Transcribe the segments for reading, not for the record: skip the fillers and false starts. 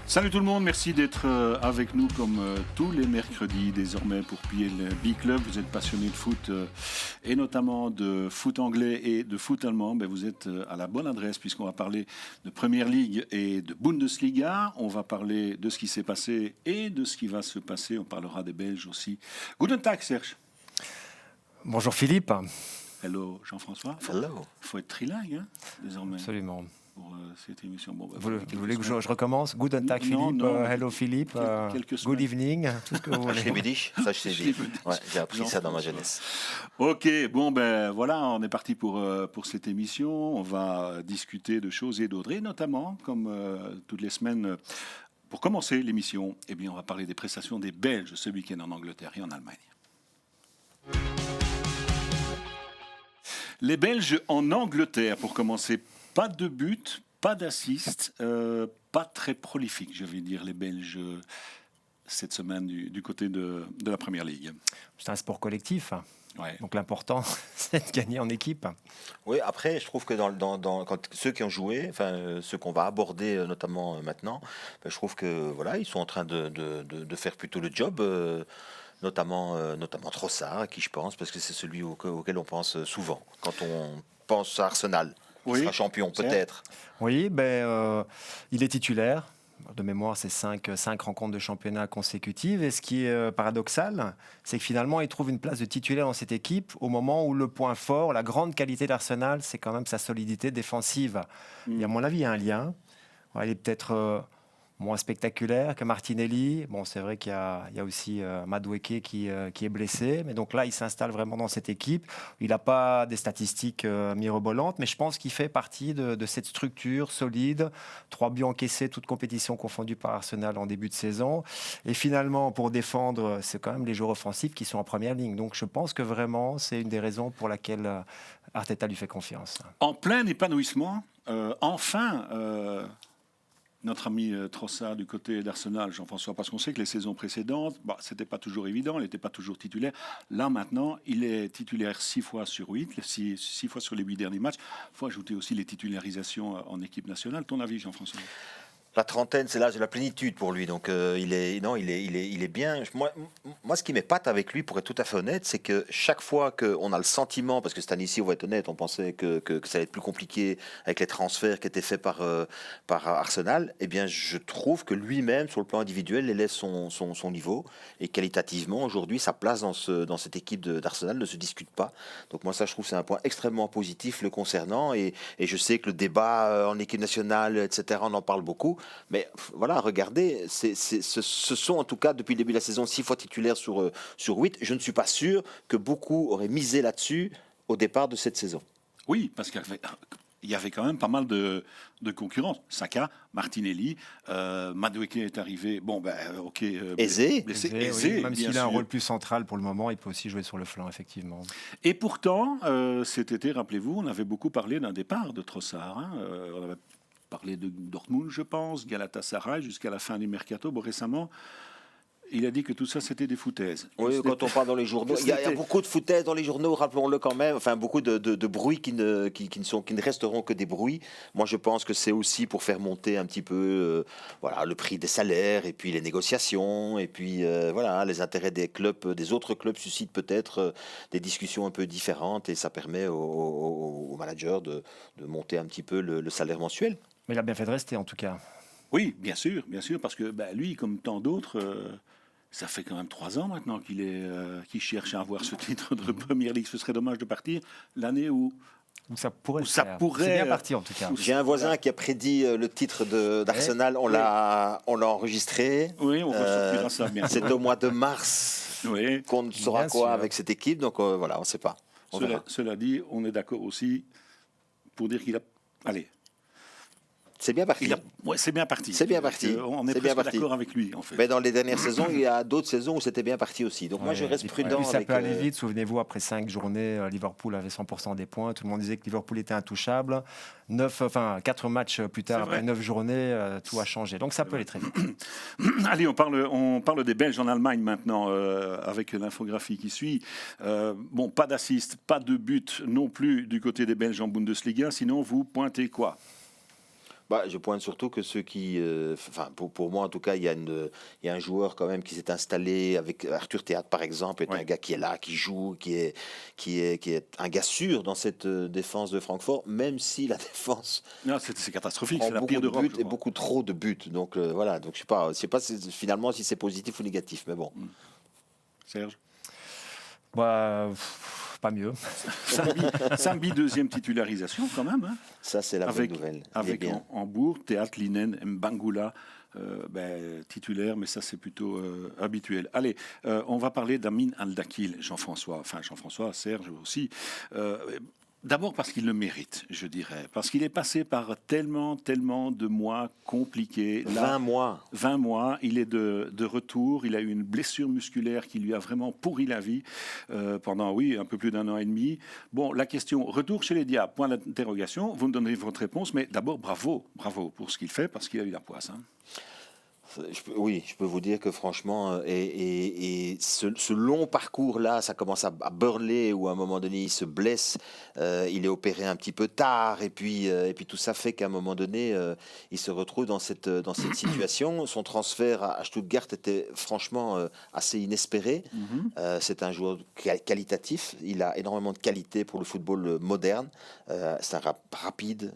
Salut tout le monde, merci d'être avec nous comme tous les mercredis désormais pour PLB Club. Vous êtes passionné de foot et notamment de foot anglais et de foot allemand. Vous êtes à la bonne adresse puisqu'on va parler de Premier League et de Bundesliga. On va parler de ce qui s'est passé et de ce qui va se passer. On parlera des Belges aussi. Guten Tag Serge. Bonjour Philippe. Hello Jean-François. Hello. Il faut être trilingue désormais. Absolument. Pour cette émission. Bon, vous voulez que je recommence? Guten Tag Philippe, non, hello Philippe, good evening, tout ce que vous voulez. Ça je sais dire. Ouais, j'ai appris ça dans ma jeunesse. Ok, bon voilà, on est parti pour cette émission. On va discuter de choses et d'autres, et notamment, comme toutes les semaines, pour commencer l'émission, on va parler des prestations des Belges ce week-end en Angleterre et en Allemagne. Les Belges en Angleterre, pour commencer. Pas de but, pas d'assist, pas très prolifique, je vais dire, les Belges cette semaine du côté de la Première Ligue. C'est un sport collectif, ouais. Donc l'important, c'est de gagner en équipe. Oui, après, je trouve que quand ceux qui ont joué, ceux qu'on va aborder notamment maintenant, je trouve que voilà, ils sont en train de faire plutôt le job. Notamment Trossard, à qui je pense, parce que c'est celui auquel on pense souvent quand on pense à Arsenal. Il sera champion, peut-être. Oui, il est titulaire. De mémoire, c'est 5 rencontres de championnat consécutives. Et ce qui est paradoxal, c'est que finalement, il trouve une place de titulaire dans cette équipe au moment où le point fort, la grande qualité d'Arsenal, c'est quand même sa solidité défensive. Et à mon avis, il y a un lien. Il est peut-être moins spectaculaire que Martinelli. Bon, c'est vrai qu'il y a aussi Madueke qui est blessé. Mais donc là, il s'installe vraiment dans cette équipe. Il n'a pas des statistiques mirobolantes, mais je pense qu'il fait partie de cette structure solide. 3 buts encaissés, toutes compétitions confondues par Arsenal en début de saison. Et finalement, pour défendre, c'est quand même les joueurs offensifs qui sont en première ligne. Donc je pense que vraiment, c'est une des raisons pour laquelle Arteta lui fait confiance. En plein épanouissement, notre ami Trossard du côté d'Arsenal, Jean-François, parce qu'on sait que les saisons précédentes, c'était pas toujours évident, il n'était pas toujours titulaire. Là, maintenant, il est titulaire 6 fois sur 8, 6 fois sur les 8 derniers matchs. Il faut ajouter aussi les titularisations en équipe nationale. Ton avis, Jean-François ? La trentaine, c'est l'âge de la plénitude pour lui, donc il est bien. Moi, ce qui m'épate avec lui, pour être tout à fait honnête, c'est que chaque fois qu'on a le sentiment, parce que cette année-ci, on va être honnête, on pensait que ça allait être plus compliqué avec les transferts qui étaient faits par Arsenal, je trouve que lui-même, sur le plan individuel, élève son niveau, et qualitativement, aujourd'hui, sa place dans cette équipe d'Arsenal ne se discute pas. Donc moi, ça, je trouve que c'est un point extrêmement positif le concernant, et je sais que le débat en équipe nationale, etc., on en parle beaucoup. Mais voilà, regardez, ce sont en tout cas depuis le début de la saison 6 fois titulaires sur 8. Je ne suis pas sûr que beaucoup auraient misé là-dessus au départ de cette saison. Oui, parce qu'il y avait quand même pas mal de concurrence. Saka, Martinelli, Madueke est arrivé. Aisé. Oui, même s'il a un rôle plus central pour le moment, il peut aussi jouer sur le flanc, effectivement. Et pourtant, cet été, rappelez-vous, on avait beaucoup parlé d'un départ de Trossard. On avait parlé de Dortmund, je pense, Galatasaray, jusqu'à la fin du mercato. Récemment, il a dit que tout ça, c'était des foutaises. Oui, quand on parle dans les journaux, il y a beaucoup de foutaises dans les journaux, rappelons-le quand même. Beaucoup de bruits qui ne resteront que des bruits. Moi, je pense que c'est aussi pour faire monter un petit peu le prix des salaires, et puis les négociations, et puis les intérêts des autres clubs suscitent peut-être des discussions un peu différentes, et ça permet aux managers de monter un petit peu le salaire mensuel. Mais il a bien fait de rester, en tout cas. Oui, bien sûr, parce que lui, comme tant d'autres, ça fait quand même 3 ans maintenant qu'il cherche à avoir ce titre de Première Ligue. Ce serait dommage de partir l'année où ça pourrait. C'est bien parti, en tout cas. J'ai un voisin qui a prédit le titre d'Arsenal. On l'a enregistré. Oui, on ressortira ça bien. C'est au mois de mars qu'on ne saura quoi avec cette équipe. Donc on ne sait pas. Cela dit, on est d'accord aussi pour dire qu'il a... Allez. C'est bien parti. C'est bien parti. C'est bien parti. On est presque d'accord avec lui, en fait. Mais dans les dernières saisons, il y a d'autres saisons où c'était bien parti aussi. Donc moi, je reste prudent. Et puis ça peut aller vite. Souvenez-vous, après 5 journées, Liverpool avait 100% des points. Tout le monde disait que Liverpool était intouchable. 4 matchs plus tard, après 9 journées, tout a changé. Donc ça peut aller très vite. Allez, on parle des Belges en Allemagne maintenant, avec l'infographie qui suit. Pas d'assist, pas de but non plus du côté des Belges en Bundesliga. Sinon, vous pointez quoi ? Je pointe surtout que ceux qui, pour moi en tout cas, il y a un joueur quand même qui s'est installé avec Arthur Théâtre par exemple, est un gars qui est là, qui joue, qui est un gars sûr dans cette défense de Francfort, même si la défense c'est catastrophique, c'est la pire d'Europe. Et beaucoup trop de buts. Donc voilà, donc je sais pas finalement si c'est positif ou négatif, mais bon. Serge. Pas mieux. Sambi, deuxième titularisation quand même. Hein. Ça, c'est la bonne nouvelle. Avec Hambourg, Théâtre, Linen, Mbangula, titulaire, mais ça c'est plutôt habituel. Allez, on va parler d'Amin Al-Dakil, Jean-François, Serge aussi. D'abord parce qu'il le mérite, je dirais. Parce qu'il est passé par tellement de mois compliqués. 20 mois. Il est de retour. Il a eu une blessure musculaire qui lui a vraiment pourri la vie pendant, un peu plus d'un an et demi. Bon, la question, retour chez les Diables, point d'interrogation. Vous me donnerez votre réponse, mais d'abord, bravo pour ce qu'il fait, parce qu'il a eu la poisse. Hein. Je peux vous dire que franchement, et ce long parcours-là, ça commence à Burnley où à un moment donné il se blesse, il est opéré un petit peu tard, et puis tout ça fait qu'à un moment donné, il se retrouve dans cette situation. Son transfert à Stuttgart était franchement assez inespéré. C'est un joueur qualitatif, il a énormément de qualité pour le football moderne. C'est un rapide,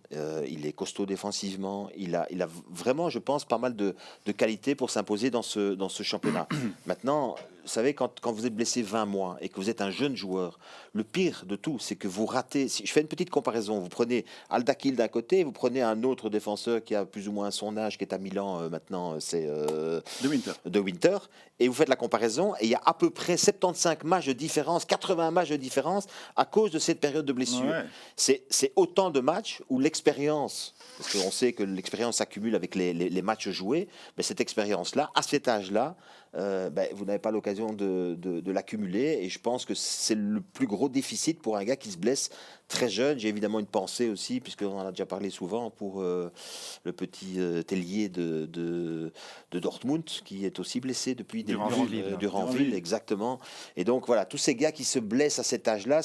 il est costaud défensivement, il a vraiment, je pense, pas mal de qualité pour s'imposer dans ce championnat. Maintenant, vous savez, quand vous êtes blessé 20 mois et que vous êtes un jeune joueur, le pire de tout, c'est que vous ratez. Si je fais une petite comparaison, vous prenez Al-Dakil d'un côté, vous prenez un autre défenseur qui a plus ou moins son âge, qui est à Milan maintenant, c'est De Winter, et vous faites la comparaison, et il y a à peu près 75 matchs de différence, 80 matchs de différence à cause de cette période de blessure. Ouais. C'est autant de matchs où l'expérience, parce qu'on sait que l'expérience s'accumule avec les matchs joués, mais cette expérience-là, à cet âge-là, vous n'avez pas l'occasion de l'accumuler, et je pense que c'est le plus gros déficit pour un gars qui se blesse très jeune. J'ai évidemment une pensée aussi, puisqu'on en a déjà parlé souvent, pour le petit ailier de Dortmund, qui est aussi blessé depuis Duranville, exactement. Et donc voilà, tous ces gars qui se blessent à cet âge-là,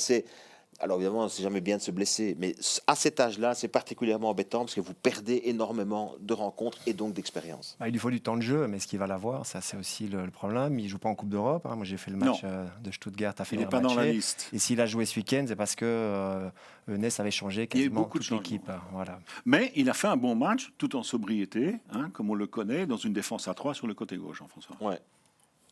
alors évidemment, c'est jamais bien de se blesser, mais à cet âge-là, c'est particulièrement embêtant parce que vous perdez énormément de rencontres et donc d'expérience. Il lui faut du temps de jeu, mais est-ce qu'il va l'avoir? Ça, c'est aussi le problème. Il ne joue pas en Coupe d'Europe. Moi, j'ai fait le match de Stuttgart à Il n'est pas dans la liste. Et s'il a joué ce week-end, c'est parce que Eunès avait changé quasiment toute l'équipe. Voilà. Mais il a fait un bon match, tout en sobriété, comme on le connaît, dans une défense à 3 sur le côté gauche, Jean-François. Ouais.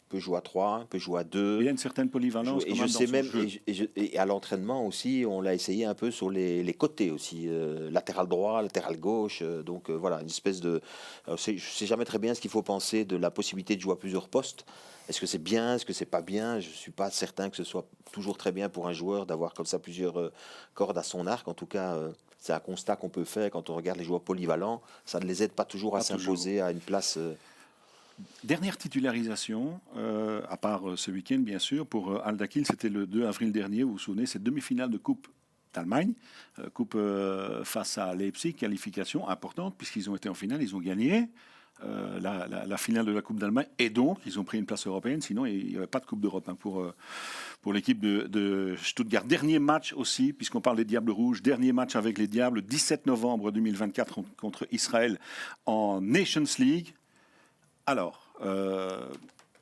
Peut jouer à 3, peut jouer à 2. Il y a une certaine polyvalence. Et je sais même, et à l'entraînement aussi, on l'a essayé un peu sur les côtés aussi, latéral droit, latéral gauche. Donc voilà, une espèce de. Je ne sais jamais très bien ce qu'il faut penser de la possibilité de jouer à plusieurs postes. Est-ce que c'est bien, est-ce que c'est pas bien? Je ne suis pas certain que ce soit toujours très bien pour un joueur d'avoir comme ça plusieurs cordes à son arc. En tout cas, c'est un constat qu'on peut faire quand on regarde les joueurs polyvalents. Ça ne les aide pas toujours à s'imposer à une place. Dernière titularisation, à part ce week-end bien sûr, pour Al-Dakil, c'était le 2 avril dernier, vous vous souvenez, cette demi-finale de Coupe d'Allemagne, Coupe face à Leipzig, qualification importante puisqu'ils ont été en finale, ils ont gagné la finale de la Coupe d'Allemagne et donc ils ont pris une place européenne, sinon il n'y avait pas de Coupe d'Europe pour l'équipe de Stuttgart. Dernier match aussi, puisqu'on parle des Diables Rouges, dernier match avec les Diables, 17 novembre 2024 contre Israël en Nations League. Alors,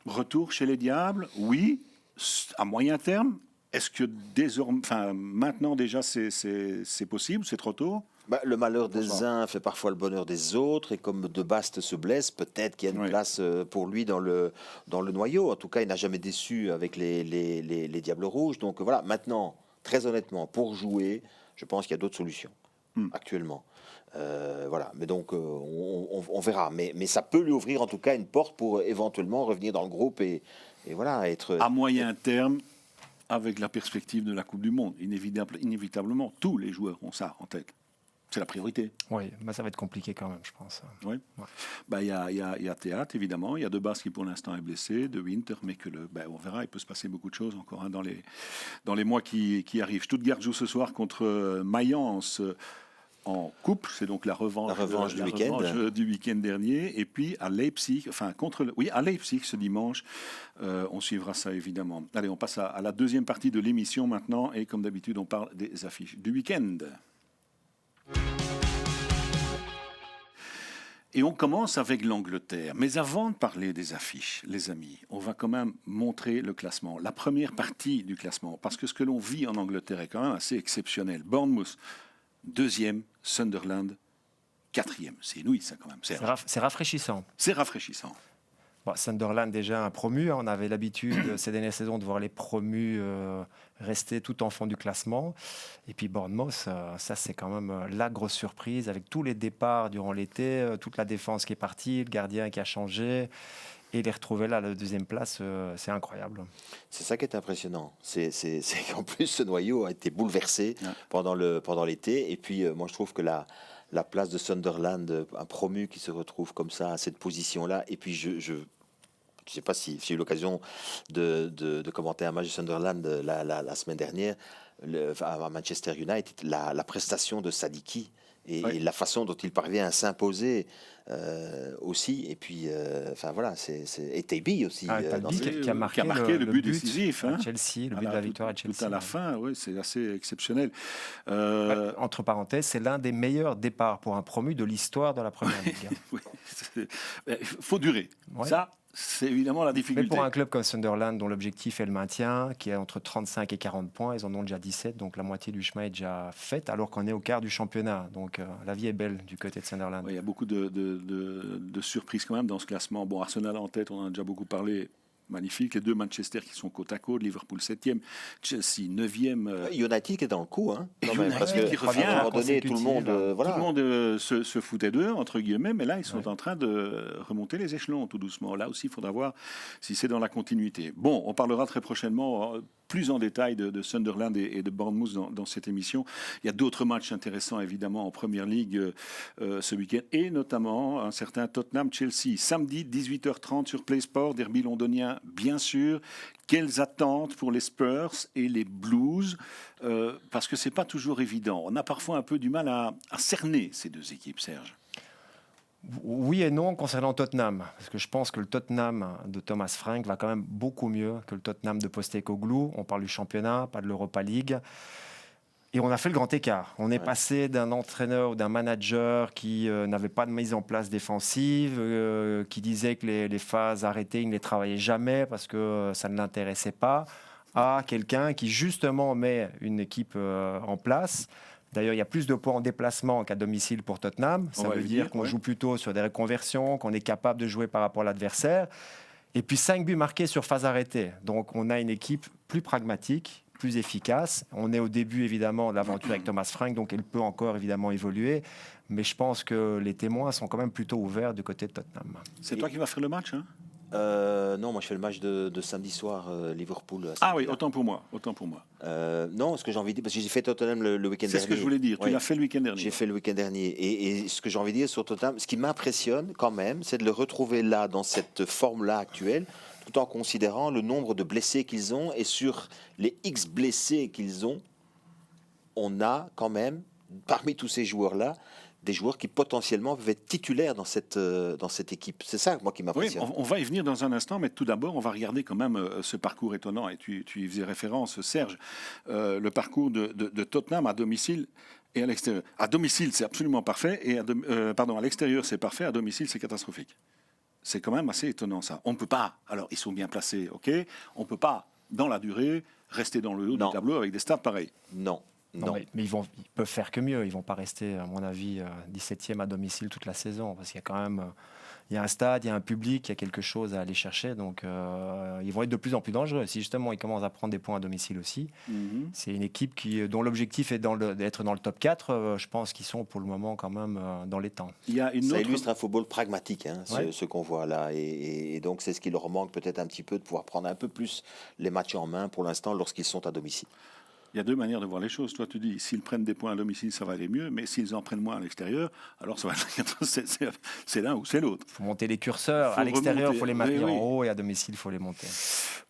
retour chez les Diables, oui, à moyen terme. Est-ce que maintenant déjà c'est possible, c'est trop tôt? Le malheur des uns fait parfois le bonheur des autres, et comme De Bast se blesse, peut-être qu'il y a une place pour lui dans le noyau. En tout cas, il n'a jamais déçu avec les Diables Rouges. Donc voilà, maintenant, très honnêtement, pour jouer, je pense qu'il y a d'autres solutions actuellement. Voilà, mais donc on verra. Mais ça peut lui ouvrir en tout cas une porte pour éventuellement revenir dans le groupe et voilà, être... À moyen terme, avec la perspective de la Coupe du Monde, inévitablement, tous les joueurs ont ça en tête. C'est la priorité. Oui, ça va être compliqué quand même, je pense. Oui. Ouais. Il y a Théâtre, évidemment. Il y a De Bast qui, pour l'instant, est blessé. De Winter, mais on verra. Il peut se passer beaucoup de choses encore dans les mois qui arrivent. Stuttgart joue ce soir contre Mayence en coupe. C'est donc la revanche du week-end dernier. Et puis à Leipzig, à Leipzig ce dimanche. On suivra ça, évidemment. Allez, on passe à la deuxième partie de l'émission maintenant. Et comme d'habitude, on parle des affiches du week-end. Et on commence avec l'Angleterre. Mais avant de parler des affiches, les amis, on va quand même montrer le classement, la première partie du classement, parce que ce que l'on vit en Angleterre est quand même assez exceptionnel. Bournemouth, 2e, Sunderland, 4e. C'est inouï, ça, quand même. C'est rafraîchissant. C'est rafraîchissant. Bon, Sunderland, déjà un promu. On avait l'habitude ces dernières saisons de voir les promus rester tout en fond du classement. Et puis Bournemouth, ça c'est quand même la grosse surprise avec tous les départs durant l'été, toute la défense qui est partie, le gardien qui a changé. Et les retrouver là, à la 2e place, c'est incroyable. C'est ça qui est impressionnant. C'est qu'en plus, ce noyau a été bouleversé pendant l'été. Et puis, moi, je trouve que la place de Sunderland, un promu qui se retrouve comme ça, à cette position-là. Et puis, je ne sais pas si j'ai eu l'occasion de commenter un match de Sunderland la semaine dernière à Manchester United, la prestation de Sadiki et la façon dont il parvient à s'imposer aussi. Et puis, voilà, et Taby aussi. Taby qui a marqué le but décisif. À Chelsea, le but de la victoire à Chelsea. Tout à la fin, oui, c'est assez exceptionnel. Entre parenthèses, c'est l'un des meilleurs départs pour un promu de l'histoire de la Première Ligue. Oui, il faut durer. Ouais. Ça, c'est évidemment la difficulté. Mais pour un club comme Sunderland, dont l'objectif est le maintien, qui est entre 35 et 40 points, ils en ont déjà 17, donc la moitié du chemin est déjà faite, alors qu'on est au quart du championnat. Donc la vie est belle du côté de Sunderland. Oui, il y a beaucoup de surprises quand même dans ce classement. Bon, Arsenal en tête, on en a déjà beaucoup parlé. Magnifique, les 2 Manchester qui sont côte à côte, Liverpool 7e, Chelsea 9e. United qui est dans le coup, hein, quand même, parce que qui revient à un moment donné, tout le monde se foutait d'eux, entre guillemets, mais là ils sont en train de remonter les échelons tout doucement. Là aussi, il faudra voir si c'est dans la continuité. Bon, on parlera très prochainement plus en détail de Sunderland et de Bournemouth dans cette émission. Il y a d'autres matchs intéressants évidemment en Première Ligue ce week-end, et notamment un certain Tottenham-Chelsea, samedi 18h30 sur Play Sport, derby londonien bien sûr. Quelles attentes pour les Spurs et les Blues, parce que c'est pas toujours évident. On a parfois un peu du mal à cerner ces 2 équipes, Serge. Oui et non concernant Tottenham, parce que je pense que le Tottenham de Thomas Frank va quand même beaucoup mieux que le Tottenham de Postecoglou. On parle du championnat, pas de l'Europa League. Et on a fait le grand écart. On est passé d'un entraîneur ou d'un manager qui n'avait pas de mise en place défensive, qui disait que les phases arrêtées, il ne les travaillait jamais parce que ça ne l'intéressait pas, à quelqu'un qui justement met une équipe en place. D'ailleurs, il y a plus de points en déplacement qu'à domicile pour Tottenham. Ça veut dire qu'on joue plutôt sur des reconversions, qu'on est capable de jouer par rapport à l'adversaire. Et puis 5 buts marqués sur phase arrêtée. Donc on a une équipe plus pragmatique, plus efficace. On est au début évidemment de l'aventure avec Thomas Frank, donc elle peut encore évidemment évoluer. Mais je pense que les témoins sont quand même plutôt ouverts du côté de Tottenham. C'est toi qui vas faire le match, hein? Non, moi je fais le match de samedi soir, Liverpool. Ah oui, autant pour moi. Non, ce que j'ai envie de dire, parce que j'ai fait Tottenham le week-end dernier. C'est ce que je voulais dire, tu l'as fait le week-end dernier. J'ai fait le week-end dernier. Et ce que j'ai envie de dire sur Tottenham, ce qui m'impressionne quand même, c'est de le retrouver là, dans cette forme-là actuelle, tout en considérant le nombre de blessés qu'ils ont. Et sur les X blessés qu'ils ont, on a quand même, parmi tous ces joueurs-là, des joueurs qui potentiellement peuvent être titulaires dans cette équipe. C'est ça, moi, qui m'impressionne. Oui, on va y venir dans un instant, mais tout d'abord, on va regarder quand même ce parcours étonnant. Et tu y faisais référence, Serge, le parcours de Tottenham à domicile et à l'extérieur. À domicile, c'est absolument parfait, et à l'extérieur, c'est parfait, à domicile, c'est catastrophique. C'est quand même assez étonnant, ça. On ne peut pas, alors ils sont bien placés, ok, on ne peut pas, dans la durée, rester dans le haut du tableau avec des stats pareils. Non. Mais ils peuvent faire que mieux. Ils ne vont pas rester, à mon avis, 17e à domicile toute la saison. Parce qu'il y a quand même il y a un stade, il y a un public, il y a quelque chose à aller chercher. Donc, ils vont être de plus en plus dangereux. Si justement, ils commencent à prendre des points à domicile aussi, c'est une équipe dont l'objectif est d'être dans le top 4. Je pense qu'ils sont pour le moment quand même dans les temps. Ça illustre un football pragmatique, ce qu'on voit là. Et donc, c'est ce qui leur manque peut-être un petit peu, de pouvoir prendre un peu plus les matchs en main pour l'instant lorsqu'ils sont à domicile. Il y a 2 manières de voir les choses. Toi, tu dis, s'ils prennent des points à domicile, ça va aller mieux, mais s'ils en prennent moins à l'extérieur, alors ça va c'est l'un ou c'est l'autre. Il faut monter les curseurs. À l'extérieur, il faut les maintenir en haut, et à domicile, il faut les monter.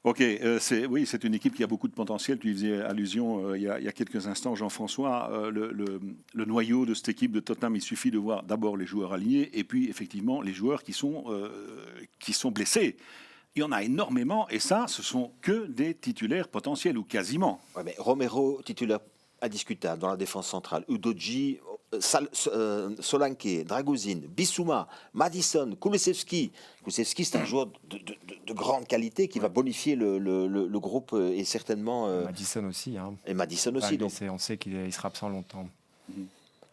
Ok, c'est une équipe qui a beaucoup de potentiel. Tu y faisais allusion il y a quelques instants, Jean-François. Le noyau de cette équipe de Tottenham, il suffit de voir d'abord les joueurs alignés et puis effectivement les joueurs qui sont blessés. Il y en a énormément, et ça, ce sont que des titulaires potentiels, ou quasiment. Ouais, mais Romero, titulaire indiscutable dans la défense centrale. Udogie, Solanke, Dragozin, Bissouma, Madison, Kulusevski. Kulusevski, c'est un joueur de grande qualité qui va bonifier le groupe et certainement... Madison aussi. Hein. Et Madison aussi. Donc, on sait qu'il sera absent longtemps.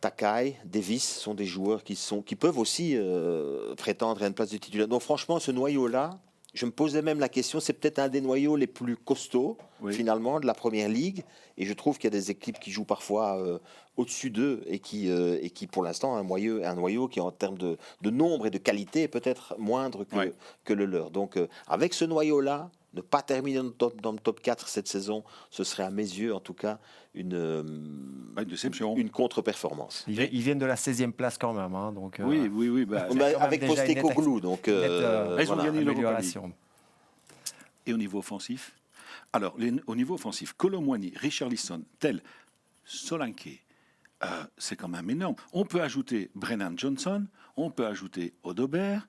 Takai, Davis sont des joueurs qui peuvent aussi prétendre à une place de titulaire. Donc franchement, ce noyau-là, je me posais même la question, c'est peut-être un des noyaux les plus costauds, finalement, de la Première Ligue. Et je trouve qu'il y a des équipes qui jouent parfois au-dessus d'eux et qui, pour l'instant, un noyau qui, en termes de nombre et de qualité, est peut-être moindre que le leur. Donc, avec ce noyau-là, ne pas terminer dans le top 4 cette saison, ce serait à mes yeux, en tout cas, une déception. Une contre-performance. Ils viennent de la 16e place quand même. Hein, donc, oui. Avec Postecoglou. Donc, ils ont gagné l'Europa League. l'amélioration. Et au niveau offensif, alors, au niveau offensif, Colomwani, Richarlison, Tel, Solanke, c'est quand même énorme. On peut ajouter Brennan Johnson, on peut ajouter Odobert,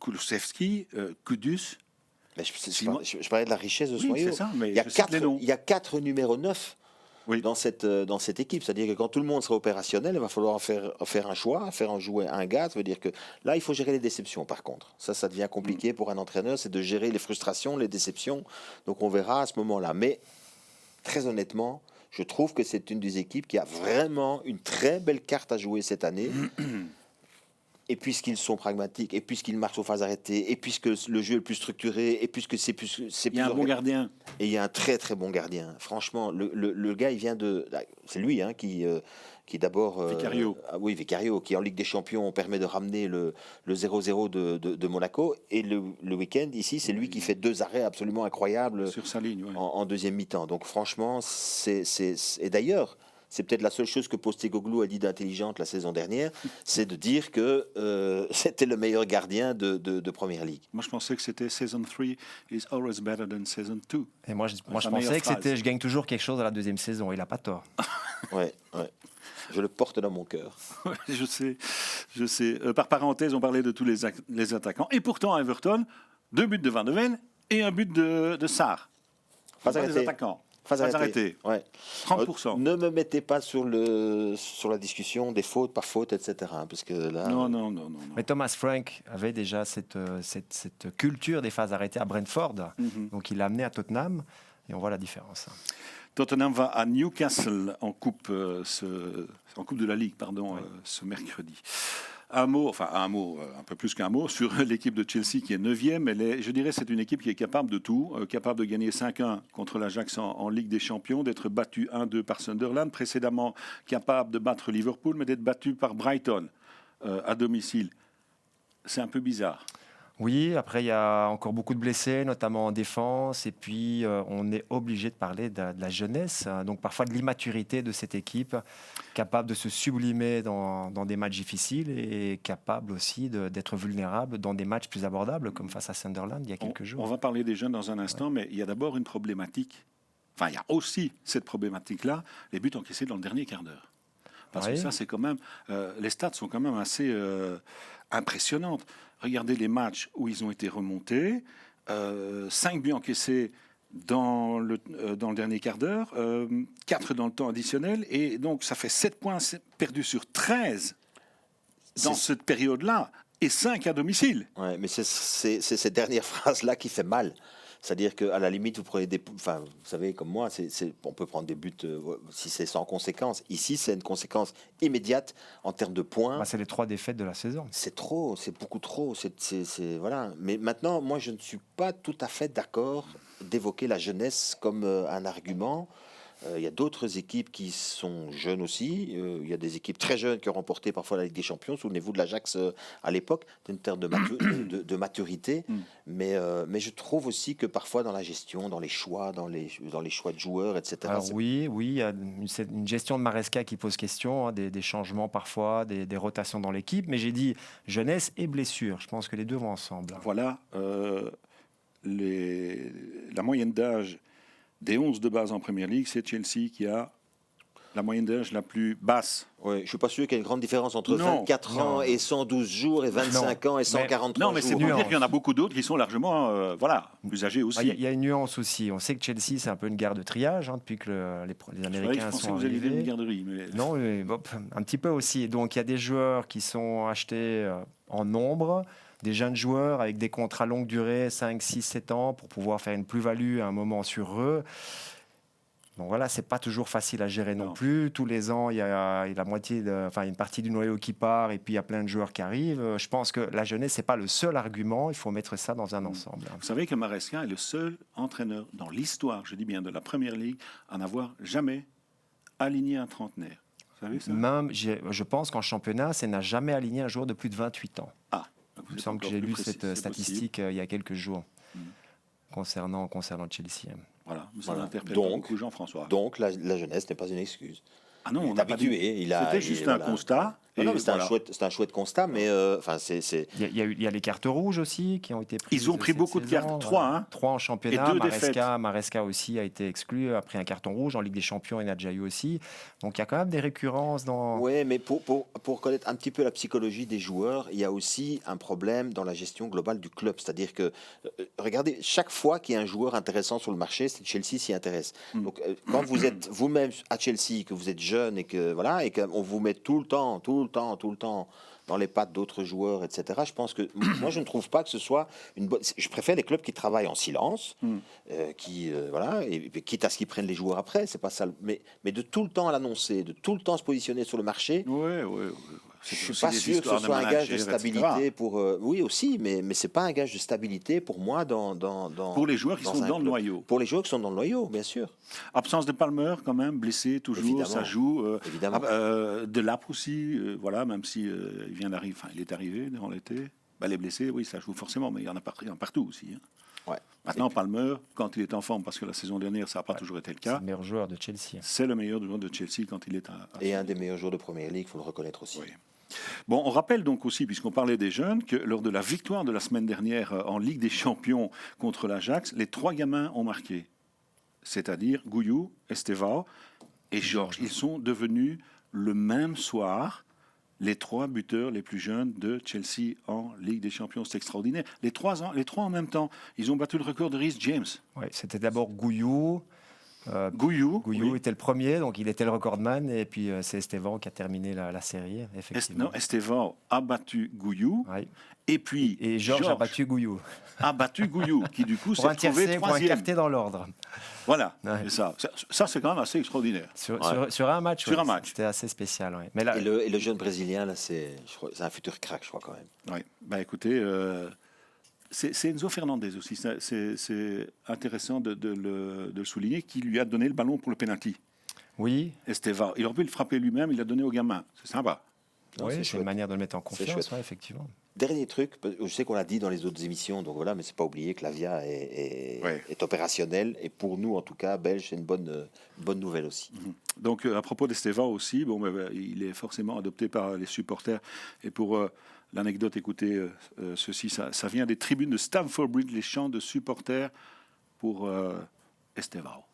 Kulusevski, Kudus. Mais je parlais de la richesse de ce noyau. C'est ça, mais il y a 4 numéros 9 dans cette équipe. C'est-à-dire que quand tout le monde sera opérationnel, il va falloir faire un choix, faire en jouer un gars. Ça veut dire que là, il faut gérer les déceptions, par contre. Ça devient compliqué pour un entraîneur, c'est de gérer les frustrations, les déceptions. Donc on verra à ce moment-là. Mais très honnêtement, je trouve que c'est une des équipes qui a vraiment une très belle carte à jouer cette année. Et puisqu'ils sont pragmatiques, et puisqu'ils marchent aux phases arrêtées, et puisque le jeu est le plus structuré, et puisque c'est plus... Il y a un bon gardien. Et il y a un très très bon gardien. Franchement, le gars, il vient de... C'est lui qui d'abord... Vicario. Vicario, qui en Ligue des Champions permet de ramener le 0-0 de Monaco. Et le week-end, ici, c'est lui qui fait 2 arrêts absolument incroyables sur sa ligne, en deuxième mi-temps. Donc franchement, et d'ailleurs... C'est peut-être la seule chose que Postecoglou a dit d'intelligente la saison dernière, c'est de dire que c'était le meilleur gardien de Première Ligue. Moi, je pensais que c'était Season 3 is always better than Season 2. Et moi, je pensais que c'était je gagne toujours quelque chose à la deuxième saison. Il n'a pas tort. Ouais. Je le porte dans mon cœur. Je sais. Par parenthèse, on parlait de tous les attaquants. Et pourtant, à Everton, 2 buts de Van de Ven et un but de Sarr. Pas des attaquants. Phase arrêtée. Ouais. 30%. Ne me mettez pas sur la discussion des fautes, pas fautes, etc. Parce que là... Non. Mais Thomas Frank avait déjà cette culture des phases arrêtées à Brentford. Donc il l'a amené à Tottenham et on voit la différence. Tottenham va à Newcastle en coupe de la Ligue, ce mercredi. Un mot, un peu plus qu'un mot, sur l'équipe de Chelsea qui est 9e. Je dirais que c'est une équipe qui est capable de tout, capable de gagner 5-1 contre l'Ajax en Ligue des Champions, d'être battue 1-2 par Sunderland, précédemment capable de battre Liverpool, mais d'être battue par Brighton à domicile. C'est un peu bizarre. Oui, après il y a encore beaucoup de blessés, notamment en défense, et puis on est obligé de parler de la jeunesse, donc parfois de l'immaturité de cette équipe, capable de se sublimer dans des matchs difficiles et capable aussi d'être vulnérable dans des matchs plus abordables, comme face à Sunderland il y a quelques jours. On va parler des jeunes dans un instant, mais il y a d'abord une problématique. Enfin, il y a aussi cette problématique-là, les buts encaissés dans le dernier quart d'heure. Parce que ça, c'est quand même... les stats sont quand même assez impressionnantes. Regardez les matchs où ils ont été remontés. 5 buts encaissés dans le dernier quart d'heure, 4 dans le temps additionnel. Et donc, ça fait 7 points perdus sur 13 dans cette période-là. Et 5 à domicile. Ouais, mais c'est cette dernière phrase-là qui fait mal. C'est-à-dire qu'à la limite, vous prenez vous savez, comme moi, on peut prendre des buts si c'est sans conséquence. Ici, c'est une conséquence immédiate en termes de points. C'est les 3 défaites de la saison. C'est trop, c'est beaucoup trop. Voilà. Mais maintenant, moi, je ne suis pas tout à fait d'accord d'évoquer la jeunesse comme un argument. Il y a d'autres équipes qui sont jeunes aussi. Il y a des équipes très jeunes qui ont remporté parfois la Ligue des Champions. Souvenez-vous de l'Ajax à l'époque, d'une terme de maturité. Mais je trouve aussi que parfois dans la gestion, dans les choix de joueurs, etc. Alors oui, il y a une gestion de Maresca qui pose question, des changements parfois, des rotations dans l'équipe. Mais j'ai dit jeunesse et blessure. Je pense que les deux vont ensemble. Voilà, la moyenne d'âge des 11 de base en Première Ligue, c'est Chelsea qui a la moyenne d'âge la plus basse. Oui, je ne suis pas sûr qu'il y ait une grande différence entre Non, 24 ans et 112 jours et 25 ans et 143 Non, mais c'est jours. pour dire qu'il y en a beaucoup d'autres qui sont largement plus âgés aussi. Il y a une nuance aussi. On sait que Chelsea, c'est un peu une gare de triage depuis que les Américains je pensais sont que vous alliez dire arrivés. une garderie. Mais... Non, mais, un petit peu aussi. Donc il y a des joueurs qui sont achetés en nombre, des jeunes joueurs avec des contrats longue durée, 5, 6, 7 ans, pour pouvoir faire une plus-value à un moment sur eux. Donc voilà, c'est pas toujours facile à gérer non plus. Tous les ans, il y a la moitié, une partie du noyau qui part, et puis il y a plein de joueurs qui arrivent. Je pense que la jeunesse, c'est pas le seul argument. Il faut mettre ça dans un ensemble. Vous savez que Maresca est le seul entraîneur dans l'histoire, je dis bien de la Première Ligue, à n'avoir jamais aligné un trentenaire. Vous savez ça? Même, je pense qu'en championnat, ça n'a jamais aligné un joueur de plus de 28 ans. Ah, il me semble que j'ai lu cette statistique il y a quelques jours concernant Chelsea. Voilà, ça interpelle beaucoup Jean-François. Donc la jeunesse n'est pas une excuse. Ah non, on est habitué. C'était juste un constat. C'est un chouette constat, mais il y a les cartes rouges aussi qui ont été prises. Ils ont pris beaucoup de cartes, 3 en championnat. Et 2 défaites. Maresca aussi a été exclu, a pris un carton rouge en Ligue des Champions, il y en a déjà eu aussi. Donc il y a quand même des récurrences dans. Oui, mais pour connaître un petit peu la psychologie des joueurs, il y a aussi un problème dans la gestion globale du club. C'est-à-dire que, regardez, chaque fois qu'il y a un joueur intéressant sur le marché, Chelsea s'y intéresse. Donc quand vous êtes vous-même à Chelsea, que vous êtes jeune et qu'on vous met tout le temps dans les pattes d'autres joueurs, etc. Je pense que moi, je ne trouve pas que ce soit une bonne. Je préfère les clubs qui travaillent en silence, et quitte à ce qu'ils prennent les joueurs après. C'est pas ça. Mais de tout le temps à l'annoncer, de tout le temps se positionner sur le marché. Je suis pas sûr que ce soit un gage de stabilité pour. Oui aussi, mais c'est pas un gage de stabilité pour moi dans pour les joueurs qui sont dans le noyau. Pour les joueurs qui sont dans le noyau, bien sûr. Absence de Palmer quand même, blessé toujours, évidemment, ça joue. Évidemment. De Lapp aussi, même si il est arrivé durant l'été. Les blessés, oui, ça joue forcément, mais il y en a partout aussi. Ouais. Maintenant, Palmer, quand il est en forme, parce que la saison dernière, ça n'a pas toujours été le cas. C'est le meilleur joueur de Chelsea. C'est le meilleur joueur de Chelsea quand il est et un des meilleurs joueurs de Première Ligue, il faut le reconnaître aussi. Oui. Bon, on rappelle donc aussi, puisqu'on parlait des jeunes, que lors de la victoire de la semaine dernière en Ligue des Champions contre l'Ajax, les 3 gamins ont marqué. C'est-à-dire Gouillou, Estevao et Georges. Ils sont devenus le même soir les 3 buteurs les plus jeunes de Chelsea en Ligue des Champions. C'est extraordinaire. Les trois en même temps. Ils ont battu le record de Reece James. Ouais, c'était d'abord Gouillou. Gouillou était le premier, donc il était le recordman, et puis c'est Estevan qui a terminé la série, effectivement. Estevan a battu Gouillou, et Georges a battu Gouillou. Qui du coup s'est retrouvé 3e. Pour un quartier dans l'ordre. Voilà, c'est ça. Ça, c'est quand même assez extraordinaire. Sur un match, c'était assez spécial. Ouais. Mais là, et le jeune Brésilien, là, c'est un futur crack, je crois, quand même. Oui, écoutez... C'est Enzo Fernandez aussi, c'est intéressant de le souligner, qui lui a donné le ballon pour le penalty. Oui. Estevao. Il aurait pu le frapper lui-même, il l'a donné au gamin. C'est sympa. Oui, c'est une manière de le mettre en confiance, effectivement. Dernier truc, je sais qu'on l'a dit dans les autres émissions, donc voilà, mais c'est pas oublié que l'Avia est opérationnel, et pour nous, en tout cas, Belge, c'est une bonne nouvelle aussi. Donc, à propos d'Estevao aussi, il est forcément adopté par les supporters, et pour... l'anecdote, écoutez, ceci, ça vient des tribunes de Stamford Bridge, les chants de supporters pour Estevao.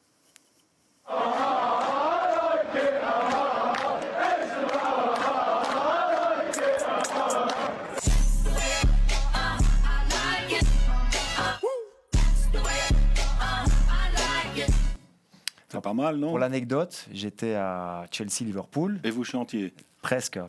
C'est pas mal, non? Pour l'anecdote, j'étais à Chelsea-Liverpool. Et vous chantiez? Presque.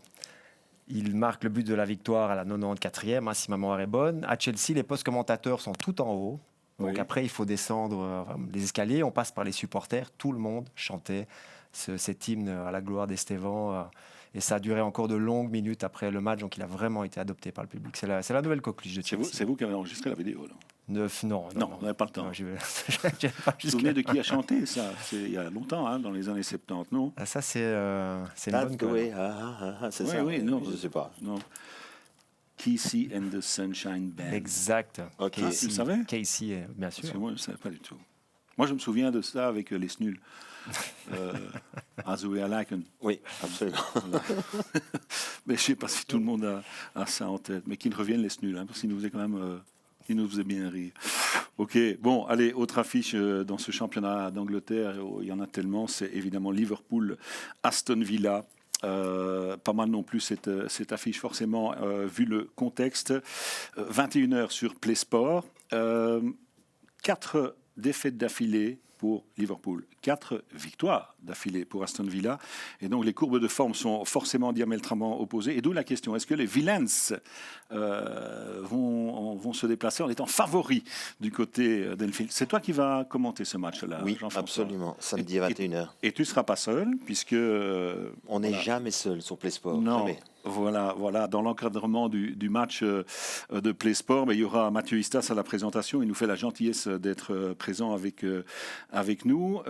Il marque le but de la victoire à la 94e, si ma mémoire est bonne. À Chelsea, les postes commentateurs sont tout en haut. Donc après, il faut descendre les escaliers. On passe par les supporters. Tout le monde chantait cet hymne à la gloire d'Estevan. Et ça a duré encore de longues minutes après le match. Donc il a vraiment été adopté par le public. C'est la nouvelle coqueluche de Chelsea. C'est vous qui avez enregistré la vidéo, là? Non, on n'avait pas le temps. Vous vous souvenez de qui a chanté ça? C'est il y a longtemps, dans les années 70, non? Ça, c'est une bonne colle. C'est ça? Oui, non, je ne sais pas. Non. Casey and the Sunshine Band. Exact. Okay. Vous le savez? Casey, bien sûr. Parce que moi, je ne savais pas du tout. Moi, je me souviens de ça avec les Snuls. Azoé Alaken. Oui, absolument. Mais je ne sais pas si tout le monde a ça en tête. Mais qu'ils reviennent les Snuls, parce qu'ils nous faisaient quand même Il nous faisait bien rire. Ok, bon, allez, autre affiche dans ce championnat d'Angleterre, il y en a tellement, c'est évidemment Liverpool-Aston Villa. Pas mal non plus cette affiche, forcément, vu le contexte. 21h sur Play Sport. 4 défaites d'affilée pour Liverpool, 4 victoires d'affilée pour Aston Villa. Et donc les courbes de forme sont forcément diamétralement opposées. Et d'où la question, est-ce que les Villains vont se déplacer en étant favoris du côté d'Enfield? C'est toi qui vas commenter ce match-là, Oui, Jean-François. absolument, samedi à 21h. Et tu ne seras pas seul, puisque... On n'est jamais seul sur Play Sport, non, jamais. Voilà. Dans l'encadrement du match de Play Sport, il y aura Mathieu Istas à la présentation. Il nous fait la gentillesse d'être présent avec nous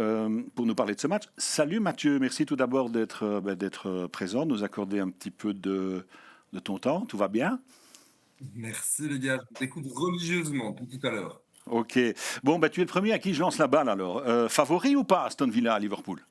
pour nous parler de ce match. Salut Mathieu, merci tout d'abord d'être présent, de nous accorder un petit peu de ton temps. Tout va bien? Merci les gars, je vous écoute religieusement tout à l'heure. Ok. Bon, tu es le premier à qui je lance la balle alors. Favori ou pas Aston Villa à Liverpool?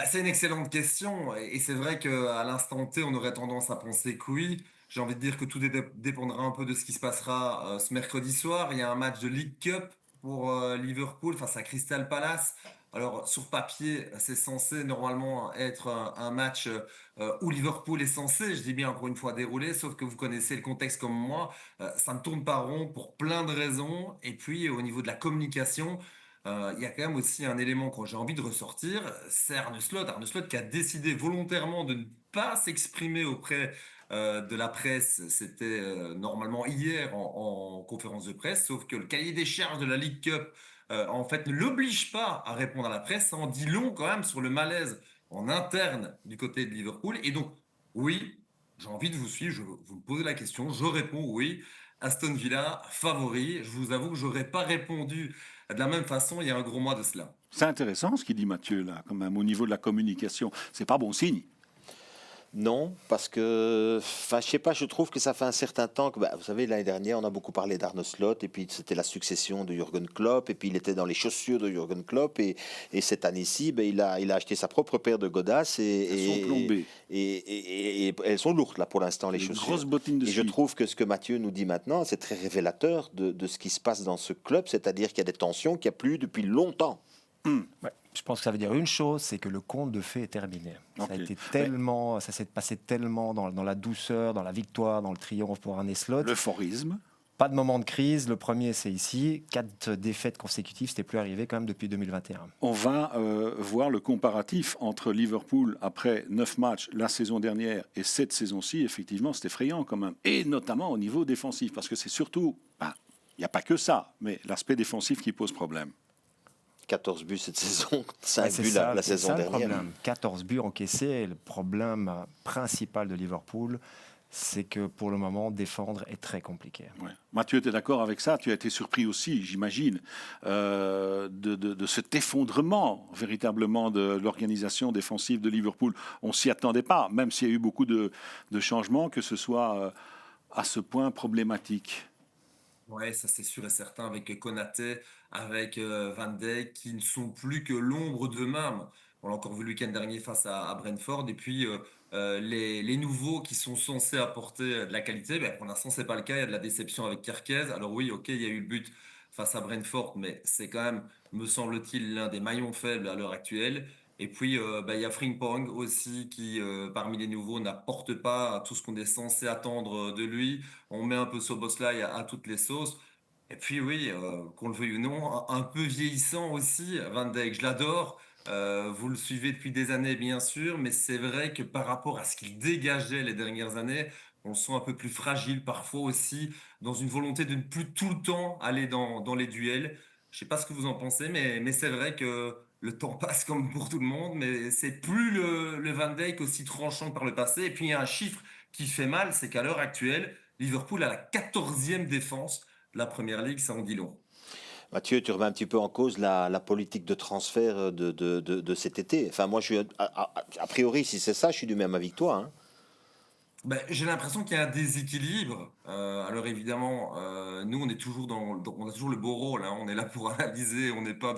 C'est une excellente question et c'est vrai qu'à l'instant T, on aurait tendance à penser que oui. J'ai envie de dire que tout dépendra un peu de ce qui se passera ce mercredi soir. Il y a un match de League Cup pour Liverpool face à Crystal Palace. Alors sur papier, c'est censé normalement être un match où Liverpool est censé, je dis bien encore une fois, dérouler, sauf que vous connaissez le contexte comme moi. Ça ne tourne pas rond pour plein de raisons. Et puis au niveau de la communication, il y a quand même aussi un élément que j'ai envie de ressortir, c'est Arne Slot qui a décidé volontairement de ne pas s'exprimer auprès de la presse. C'était normalement hier en conférence de presse, sauf que le cahier des charges de la League Cup en fait ne l'oblige pas à répondre à la presse. Ça en dit long quand même sur le malaise en interne du côté de Liverpool. Et donc, oui, j'ai envie de vous suivre, vous me posez la question, je réponds oui. Aston Villa, favori. Je vous avoue que je n'aurais pas répondu de la même façon il y a un gros mois de cela. C'est intéressant ce qu'il dit Mathieu, là, quand même, au niveau de la communication. C'est pas bon signe. Non, parce que, je sais pas, je trouve que ça fait un certain temps que, vous savez, l'année dernière, on a beaucoup parlé d'Arne Slot, et puis c'était la succession de Jürgen Klopp, et puis il était dans les chaussures de Jürgen Klopp, et cette année-ci, il a acheté sa propre paire de godasses, Elles sont plombées. et elles sont lourdes, là, pour l'instant, les chaussures. Grosses bottines de Et je ski. trouve que ce que Mathieu nous dit maintenant, c'est très révélateur de ce qui se passe dans ce club, c'est-à-dire qu'il y a des tensions qu'il n'y a plus depuis longtemps. Ouais, je pense que ça veut dire une chose, c'est que le conte de fées est terminé. Ok. Ça a été tellement, ça s'est passé tellement dans la douceur, dans la victoire, dans le triomphe pour Arne Slot. L'euphorisme. Pas de moment de crise. Le premier, c'est ici. 4 défaites consécutives, c'était plus arrivé quand même depuis 2021. On va voir le comparatif entre Liverpool après 9 matchs la saison dernière et cette saison-ci. Effectivement, c'est effrayant quand même. Et notamment au niveau défensif, parce que c'est surtout, il n'y a pas que ça, mais l'aspect défensif qui pose problème. 14 buts cette saison, 5 c'est buts ça, la c'est saison ça le dernière. problème. 14 buts encaissés. Et le problème principal de Liverpool, c'est que pour le moment, défendre est très compliqué. Ouais. Mathieu, tu es d'accord avec ça? Tu as été surpris aussi, j'imagine, de cet effondrement véritablement de l'organisation défensive de Liverpool. On ne s'y attendait pas, même s'il y a eu beaucoup de changements, que ce soit à ce point problématique. Ouais, ça c'est sûr et certain avec Konaté, avec Van Dijk, qui ne sont plus que l'ombre d'eux-mêmes. On l'a encore vu le week-end dernier face à Brentford. Et puis les nouveaux qui sont censés apporter de la qualité, pour l'instant c'est pas le cas. Il y a de la déception avec Kerkez. Alors oui, ok, il y a eu le but face à Brentford, mais c'est quand même, me semble-t-il, l'un des maillons faibles à l'heure actuelle. Et puis il y a Frimpong aussi qui, parmi les nouveaux, n'apporte pas tout ce qu'on est censé attendre de lui. On met un peu Szoboszlai à toutes les sauces. Et puis oui, qu'on le veuille ou non, un peu vieillissant aussi, Van Dijk, je l'adore. Vous le suivez depuis des années, bien sûr, mais c'est vrai que par rapport à ce qu'il dégageait les dernières années, on le sent un peu plus fragile parfois aussi, dans une volonté de ne plus tout le temps aller dans les duels. Je sais pas ce que vous en pensez, mais c'est vrai que le temps passe comme pour tout le monde, mais c'est plus le Van Dijk aussi tranchant que par le passé. Et puis il y a un chiffre qui fait mal, c'est qu'à l'heure actuelle, Liverpool a la 14e défense de la Première Ligue, ça en dit long. Mathieu, tu remets un petit peu en cause la politique de transfert de cet été. Enfin, moi, a priori, si c'est ça, je suis du même avis que toi. Hein. Ben, j'ai l'impression qu'il y a un déséquilibre. Alors évidemment, nous, on est toujours on a toujours le beau rôle, hein. On est là pour analyser, on n'est pas